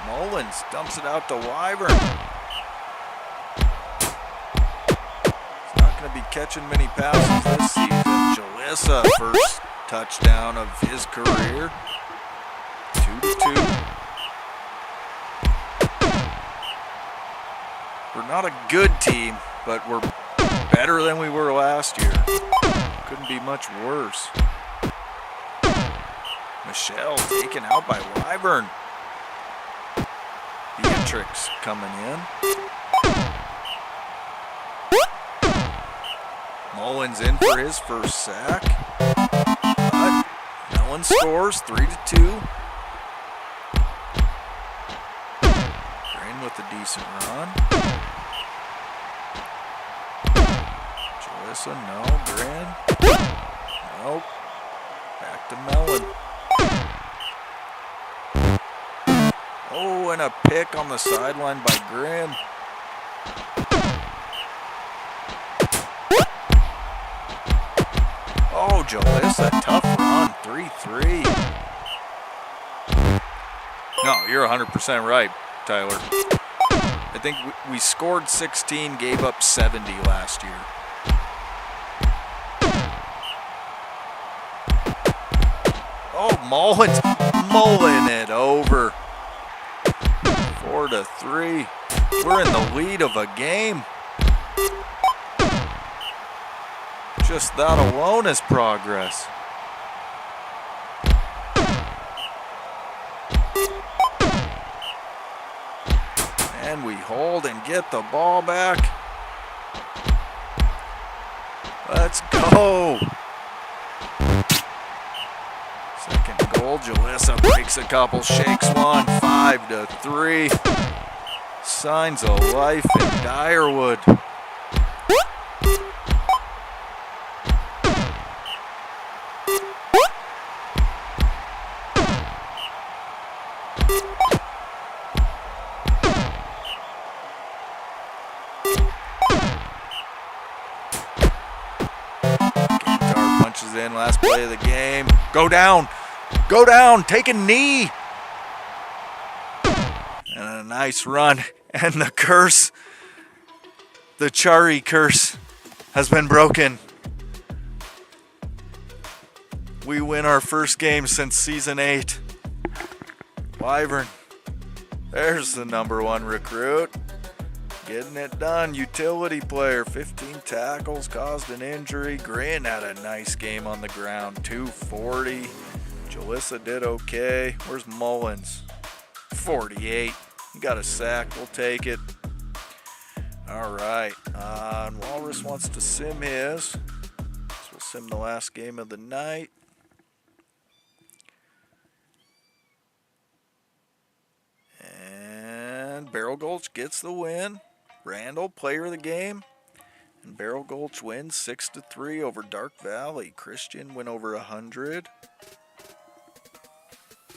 Mullins dumps it out to Wyvern. He's not going to be catching many passes this season. Jalissa, first touchdown of his career. 2-2. We're not a good team, but we're better than we were last year. Couldn't be much worse. Michelle taken out by Wyvern. Beatrix coming in. Mullins in for his first sack. Mellon scores 3-2. Green with a decent run. Jalissa, no. Grin. Nope. Back to Mellon. Oh, and a pick on the sideline by Grin. Oh, Jalissa, tough run, 3-3. No, you're 100% right, Tyler. I think we scored 16, gave up 70 last year. Oh, Mullen's mulling it over. 4-3. We're in the lead of a game. Just that alone is progress. And we hold and get the ball back. Let's go. Second goal, Jalissa breaks a couple, shakes one, 5-3. Signs of life in Dyerwood. In last play of the game. Go down, take a knee. And a nice run. And the curse, the Chari curse, has been broken. We win our first game since season 8. Wyvern, there's the #1 recruit. Getting it done. Utility player, 15 tackles, caused an injury. Grin had a nice game on the ground, 240. Jalissa did okay. Where's Mullins? 48. He got a sack. We'll take it. All right. And Walrus wants to sim his. So we'll sim the last game of the night. And Barrel Gulch gets the win. Randall, player of the game. And Barrel Gulch wins 6-3 over Dark Valley. Christian went over 100.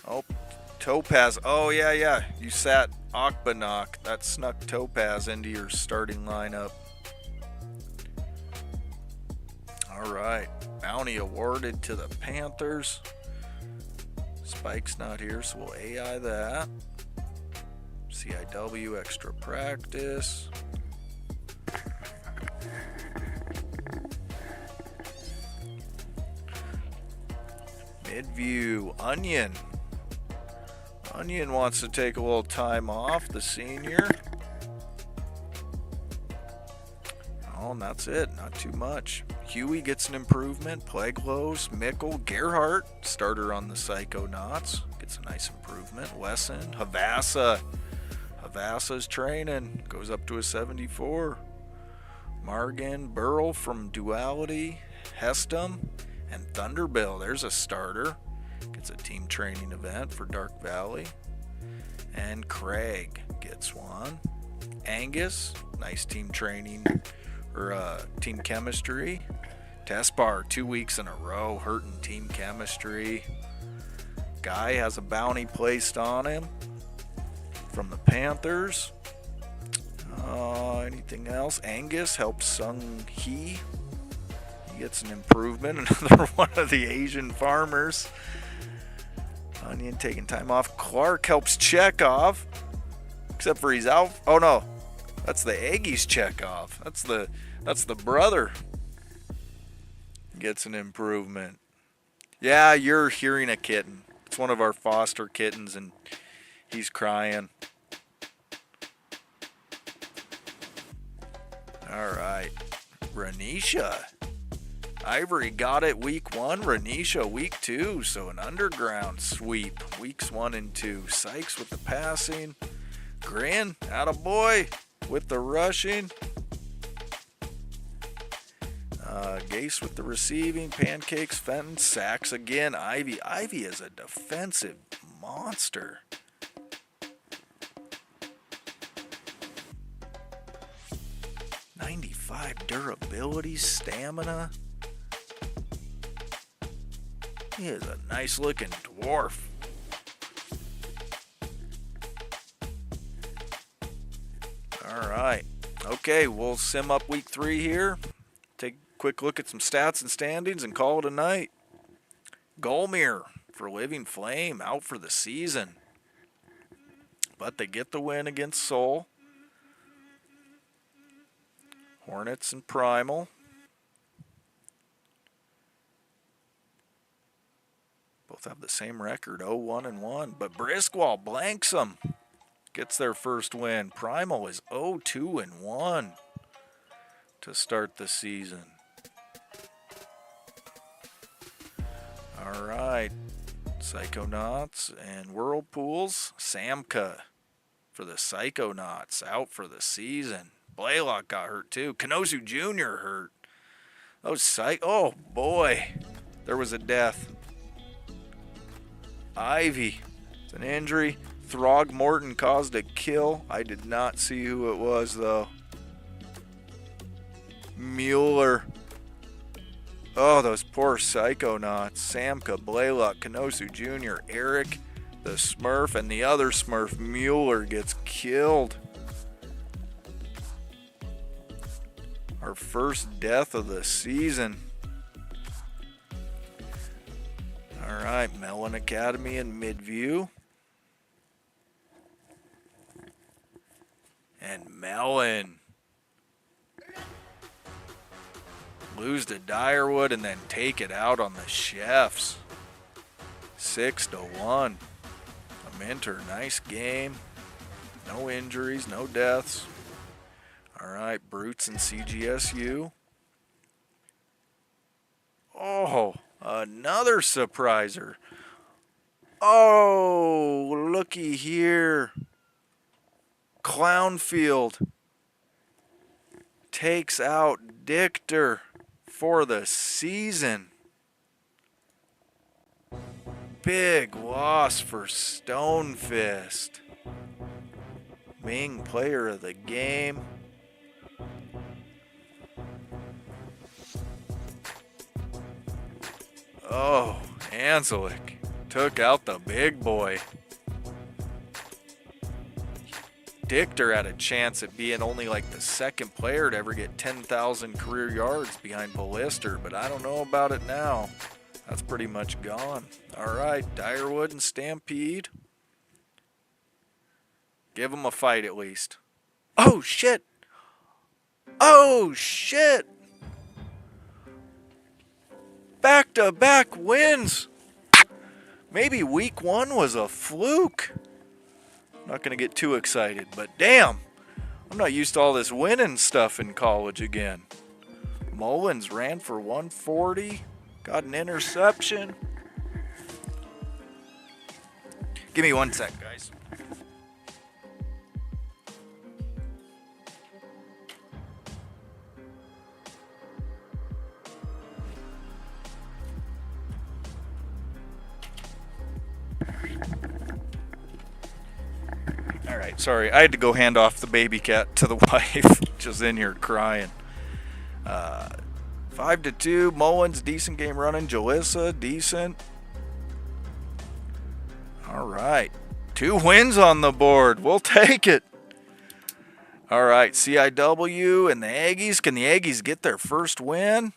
Oh, Topaz. Oh, yeah. You sat Akbanok. That snuck Topaz into your starting lineup. All right. Bounty awarded to the Panthers. Spike's not here, so we'll AI that. CIW extra practice. Midview, Onion. Onion wants to take a little time off, the senior. Oh, and that's it, not too much. Huey gets an improvement. Pleglos, Mickle, Gerhardt, starter on the Psychonauts, gets a nice improvement. Wesson, Havassa. Havassa's training, goes up to a 74. Margan, Burl from Duality, Hestum, and Thunderbill. There's a starter. Gets a team training event for Dark Valley. And Craig gets one. Angus, nice team training or team chemistry. Tespar, 2 weeks in a row, hurting team chemistry. Guy has a bounty placed on him from the Panthers. Anything else? Angus helps Sung Hee. He gets an improvement. Another one of the Asian farmers. Onion taking time off. Clark helps Chekhov. Except for he's out. Oh no, that's the Aggies Chekhov. That's the brother. Gets an improvement. Yeah, you're hearing a kitten. It's one of our foster kittens, and he's crying. All right. Renisha. Ivory got it week 1. Renisha week 2. So an underground sweep. Weeks 1 and 2. Sykes with the passing. Grin, attaboy, with the rushing. Gase with the receiving. Pancakes, Fenton, sacks again. Ivy. Ivy is a defensive monster. .95 durability, stamina. He is a nice looking dwarf. All right. Okay, we'll sim up week 3 here. Take a quick look at some stats and standings and call it a night. Golmir for Living Flame out for the season. But they get the win against Seoul. Hornets and Primal. Both have the same record, 0-1-1. But Briskwall blanks them. Gets their first win. Primal is 0-2-1 to start the season. All right. Psychonauts and Whirlpools. Samka for the Psychonauts out for the season. Blaylock got hurt too. Kanozu Jr. hurt. Oh boy. There was a death. Ivy. It's an injury. Throgmorton caused a kill. I did not see who it was though. Mueller. Oh, those poor Psychonauts. Samka, Blaylock, Kanosu Jr., Eric, the Smurf, and the other Smurf, Mueller, gets killed. Our first death of the season. All right, Mellon Academy in Midview. And Mellon lose to Dyerwood and then take it out on the Chefs. 6-1. A Minter, nice game. No injuries, no deaths. All right, Brutes and CGSU. Oh, another surpriser. Oh, looky here. Clownfield takes out Dichter for the season. Big loss for Stonefist. Ming player of the game. Oh, Anselic took out the big boy. Dichter had a chance at being only like the second player to ever get 10,000 career yards behind Ballister, but I don't know about it now. That's pretty much gone. All right, Dyerwood and Stampede. Give them a fight at least. Oh, shit. Oh, shit. Back-to-back wins. Maybe week 1 was a fluke. Not going to get too excited, but damn, I'm not used to all this winning stuff in college again. Mullins ran for 140, got an interception. Give me 1 sec, guys. Alright, sorry. I had to go hand off the baby cat to the wife. Just in here crying. 5-2. Mullins, decent game running. Jalissa, decent. Alright. 2 wins on the board. We'll take it. Alright, CIW and the Aggies. Can the Aggies get their first win?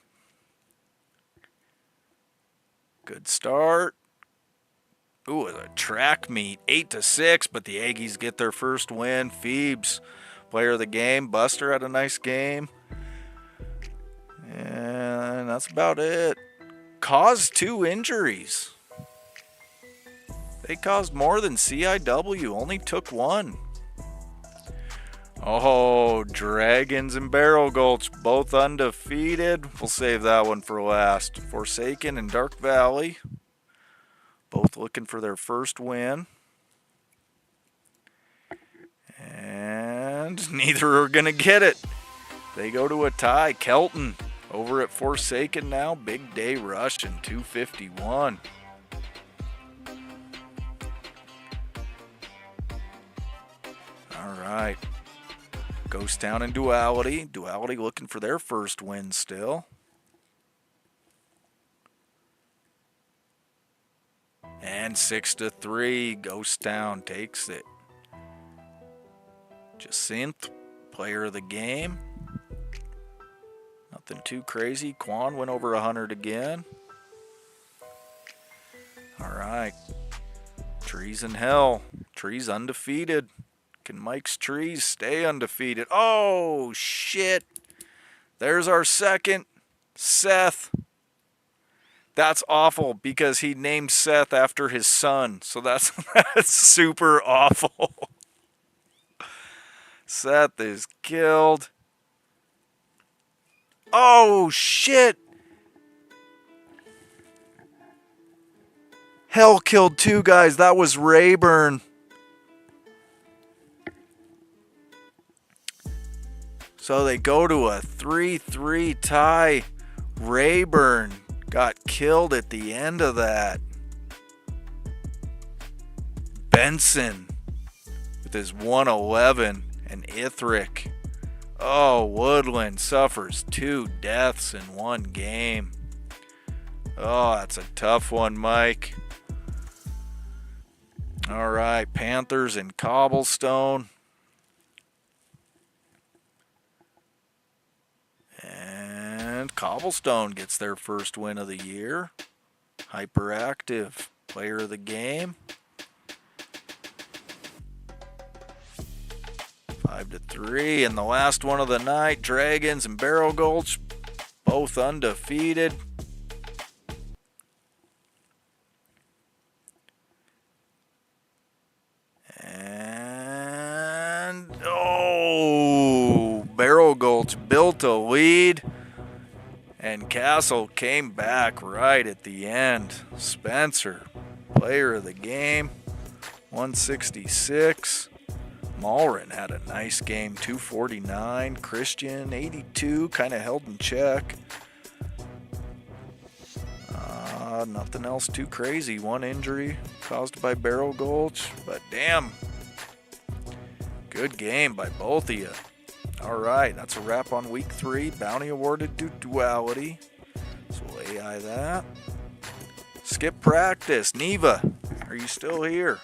Good start. Ooh, a track meet, 8-6, but the Aggies get their first win. Phoebes, player of the game. Buster had a nice game. And that's about it. Caused 2 injuries. They caused more than CIW, only took 1. Oh, Dragons and Barrel Gulch, both undefeated. We'll save that one for last. Forsaken and Dark Valley. Both looking for their first win. And neither are going to get it. They go to a tie. Kelton Over at Forsaken now, Big Day Rush and 251. All right. Ghost Town and Duality. Duality looking for their first win still. And 6-3, Ghost Town takes it. Jacinth, player of the game. Nothing too crazy. Quan went over 100 again. All right. Trees in Hell. Trees undefeated. Can Mike's Trees stay undefeated? Oh, shit. There's our second. Seth. That's awful because he named Seth after his son. So that's super awful. Seth is killed. Oh, shit. Hell killed two guys. That was Rayburn. So they go to a 3-3 tie. Rayburn got killed at the end of that. Benson with his 111 and Ithric. Oh, Woodland suffers 2 deaths in one game. Oh, that's a tough one, Mike. All right, Panthers and Cobblestone. And Cobblestone gets their first win of the year. Hyperactive, player of the game. 5-3, and the last one of the night, Dragons and Barrel Gulch, both undefeated. And oh, Barrel Gulch built a lead, and Castle came back right at the end. Spencer, player of the game, 166. Malrin had a nice game, 249. Christian, 82, kind of held in check. Nothing else too crazy. One injury caused by Barrel Gulch, but damn, good game by both of you. All right, that's a wrap on week 3. Bounty awarded to Duality, so we'll AI that. Skip practice. Neva, are you still here?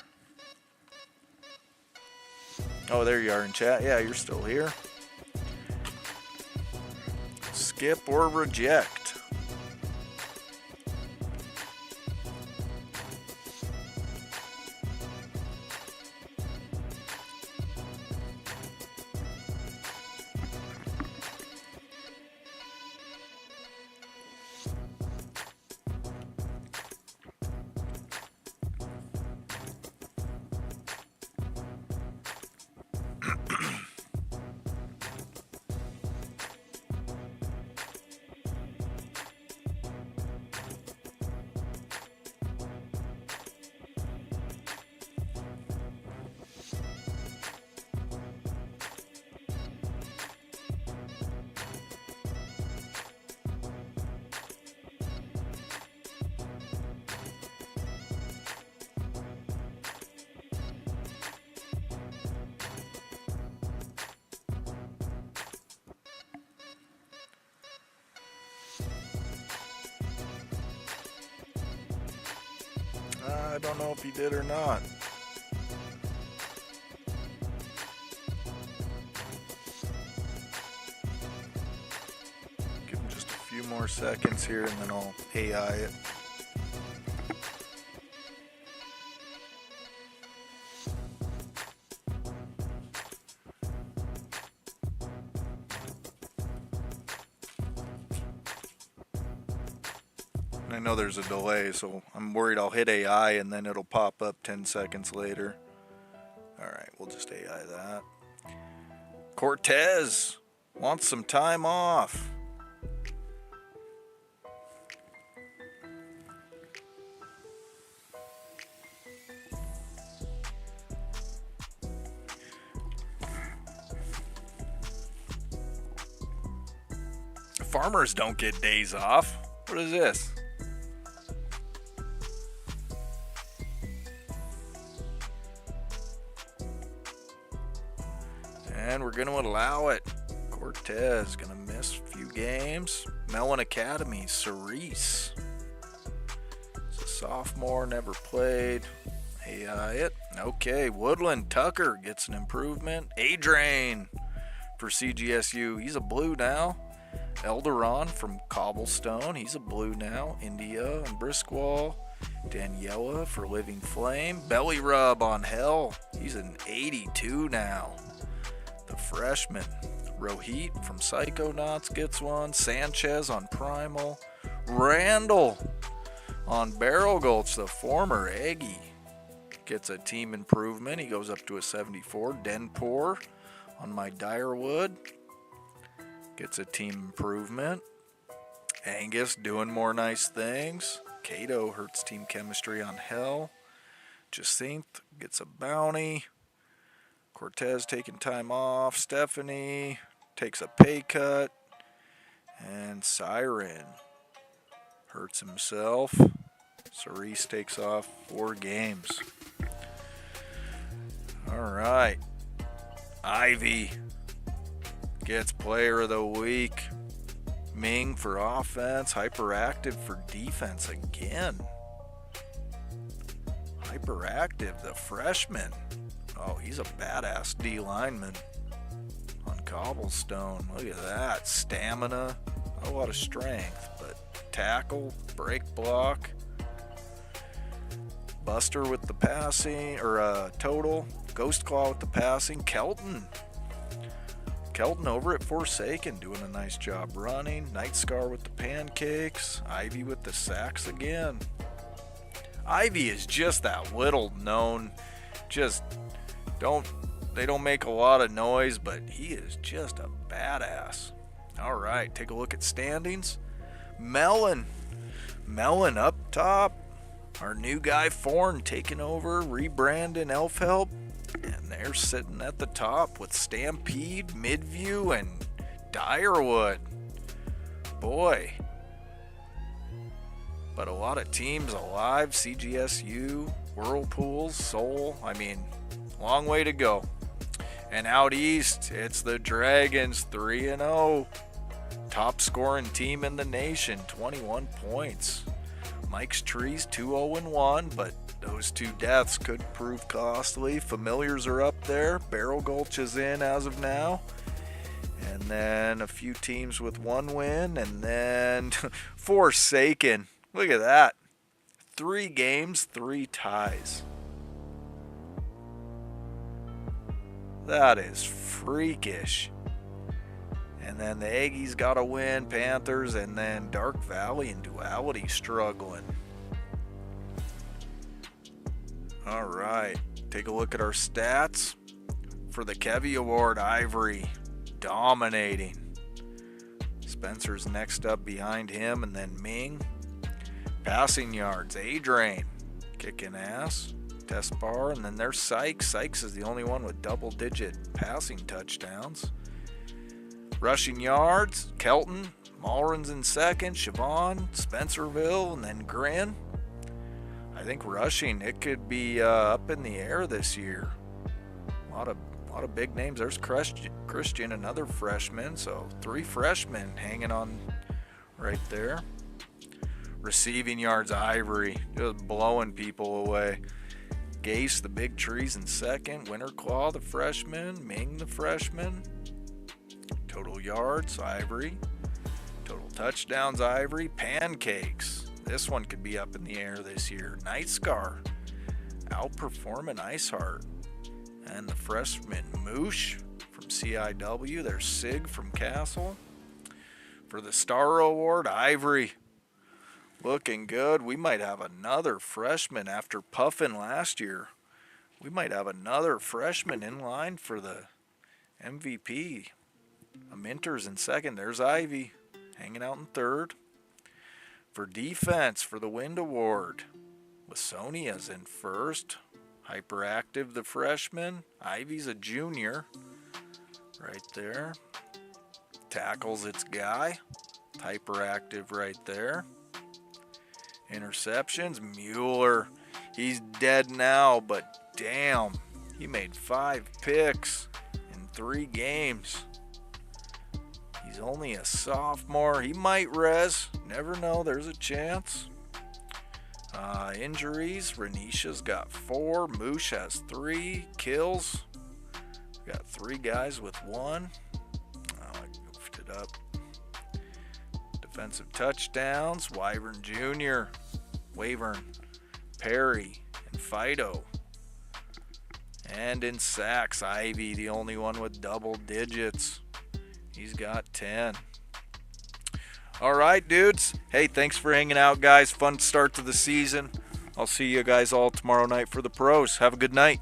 Oh, there you are in chat. Yeah, you're still here. Skip or reject. I don't know if he did or not. Give him just a few more seconds here and then I'll AI it. I know there's a delay, so I'm worried I'll hit AI and then it'll pop up 10 seconds later. Alright, we'll just AI that. Cortez wants some time off. Farmers don't get days off. What is this? And we're going to allow it. Cortez going to miss a few games. Mellon Academy, Cerise. It's a sophomore, never played. It. Okay, Woodland Tucker gets an improvement. Adrain for CGSU. He's a blue now. Elderon from Cobblestone. He's a blue now. India and Briskwall. Daniela for Living Flame. Belly Rub on Hell. He's an 82 now. The freshman. Rohit from Psychonauts gets one. Sanchez on Primal. Randall on Barrel Gulch, the former Aggie, gets a team improvement. He goes up to a 74. Denpour on my Direwood gets a team improvement. Angus doing more nice things. Cato hurts team chemistry on Hell. Jacinth gets a bounty. Cortez taking time off. Stephanie takes a pay cut. And Siren hurts himself. Cerise takes off 4 games. All right. Ivy gets player of the week. Ming for offense. Hyperactive for defense again. Hyperactive, the freshman. Oh, he's a badass D lineman on Cobblestone. Look at that. Stamina. Not a lot of strength, but tackle, break block. Buster with the passing, or total. Ghost Claw with the passing. Kelton over at Forsaken doing a nice job running. Night Scar with the pancakes. Ivy with the sacks again. Ivy is just that little known, they don't make a lot of noise, but he is just a badass. All right, take a look at standings. Mellon up top. Our new guy Forn taking over, rebranding Elf Help, and they're sitting at the top with Stampede, Midview, and Direwood. Boy. But a lot of teams alive. CGSU, Whirlpools, Soul. I mean, long way to go. And out east, it's the Dragons, 3-0. Top scoring team in the nation, 21 points. Mike's Trees, 2-0-1, but those 2 deaths could prove costly. Familiars are up there. Barrel Gulch is in as of now. And then a few teams with 1 win. And then Forsaken. Look at that. 3 games, 3 ties. That is freakish. And then the Aggies got a win, Panthers, and then Dark Valley and Duality struggling. All right, take a look at our stats. For the Kevy Award, Ivory dominating. Spencer's next up behind him, and then Ming. Passing yards, Adrain kicking ass. Test bar, and then there's Sykes. Sykes is the only one with double-digit passing touchdowns. Rushing yards, Kelton, Malrin's in second, Siobhan, Spencerville, and then Grin. I think rushing, it could be up in the air this year. A lot of big names. There's Christian, another freshman, so 3 freshmen hanging on right there. Receiving yards, Ivory, just blowing people away. Gase, the Big Trees in second. Winterclaw, the freshman. Ming, the freshman. Total yards, Ivory. Total touchdowns, Ivory. Pancakes. This one could be up in the air this year. Night Scar. Outperforming Iceheart. And the freshman Moosh from CIW. There's Sig from Castle. For the Star Award, Ivory. Looking good. We might have another freshman after puffing last year. We might have another freshman in line for the MVP. Minter's in second. There's Ivy hanging out in third. For defense, for the Wind Award, Lasonia's in first. Hyperactive, the freshman. Ivy's a junior. Right there. Tackles, it's Guy. Hyperactive right there. Interceptions. Mueller. He's dead now, but damn. He made 5 picks in 3 games. He's only a sophomore. He might res. Never know. There's a chance. Injuries. Renisha's got 4. Moosh has 3 kills. We got 3 guys with 1. Oh, I goofed it up. Defensive touchdowns. Wyvern Jr., Wavern, Perry, and Fido. And in sacks, Ivy, the only one with double digits. He's got 10. All right, dudes. Hey, thanks for hanging out, guys. Fun start to the season. I'll see you guys all tomorrow night for the pros. Have a good night.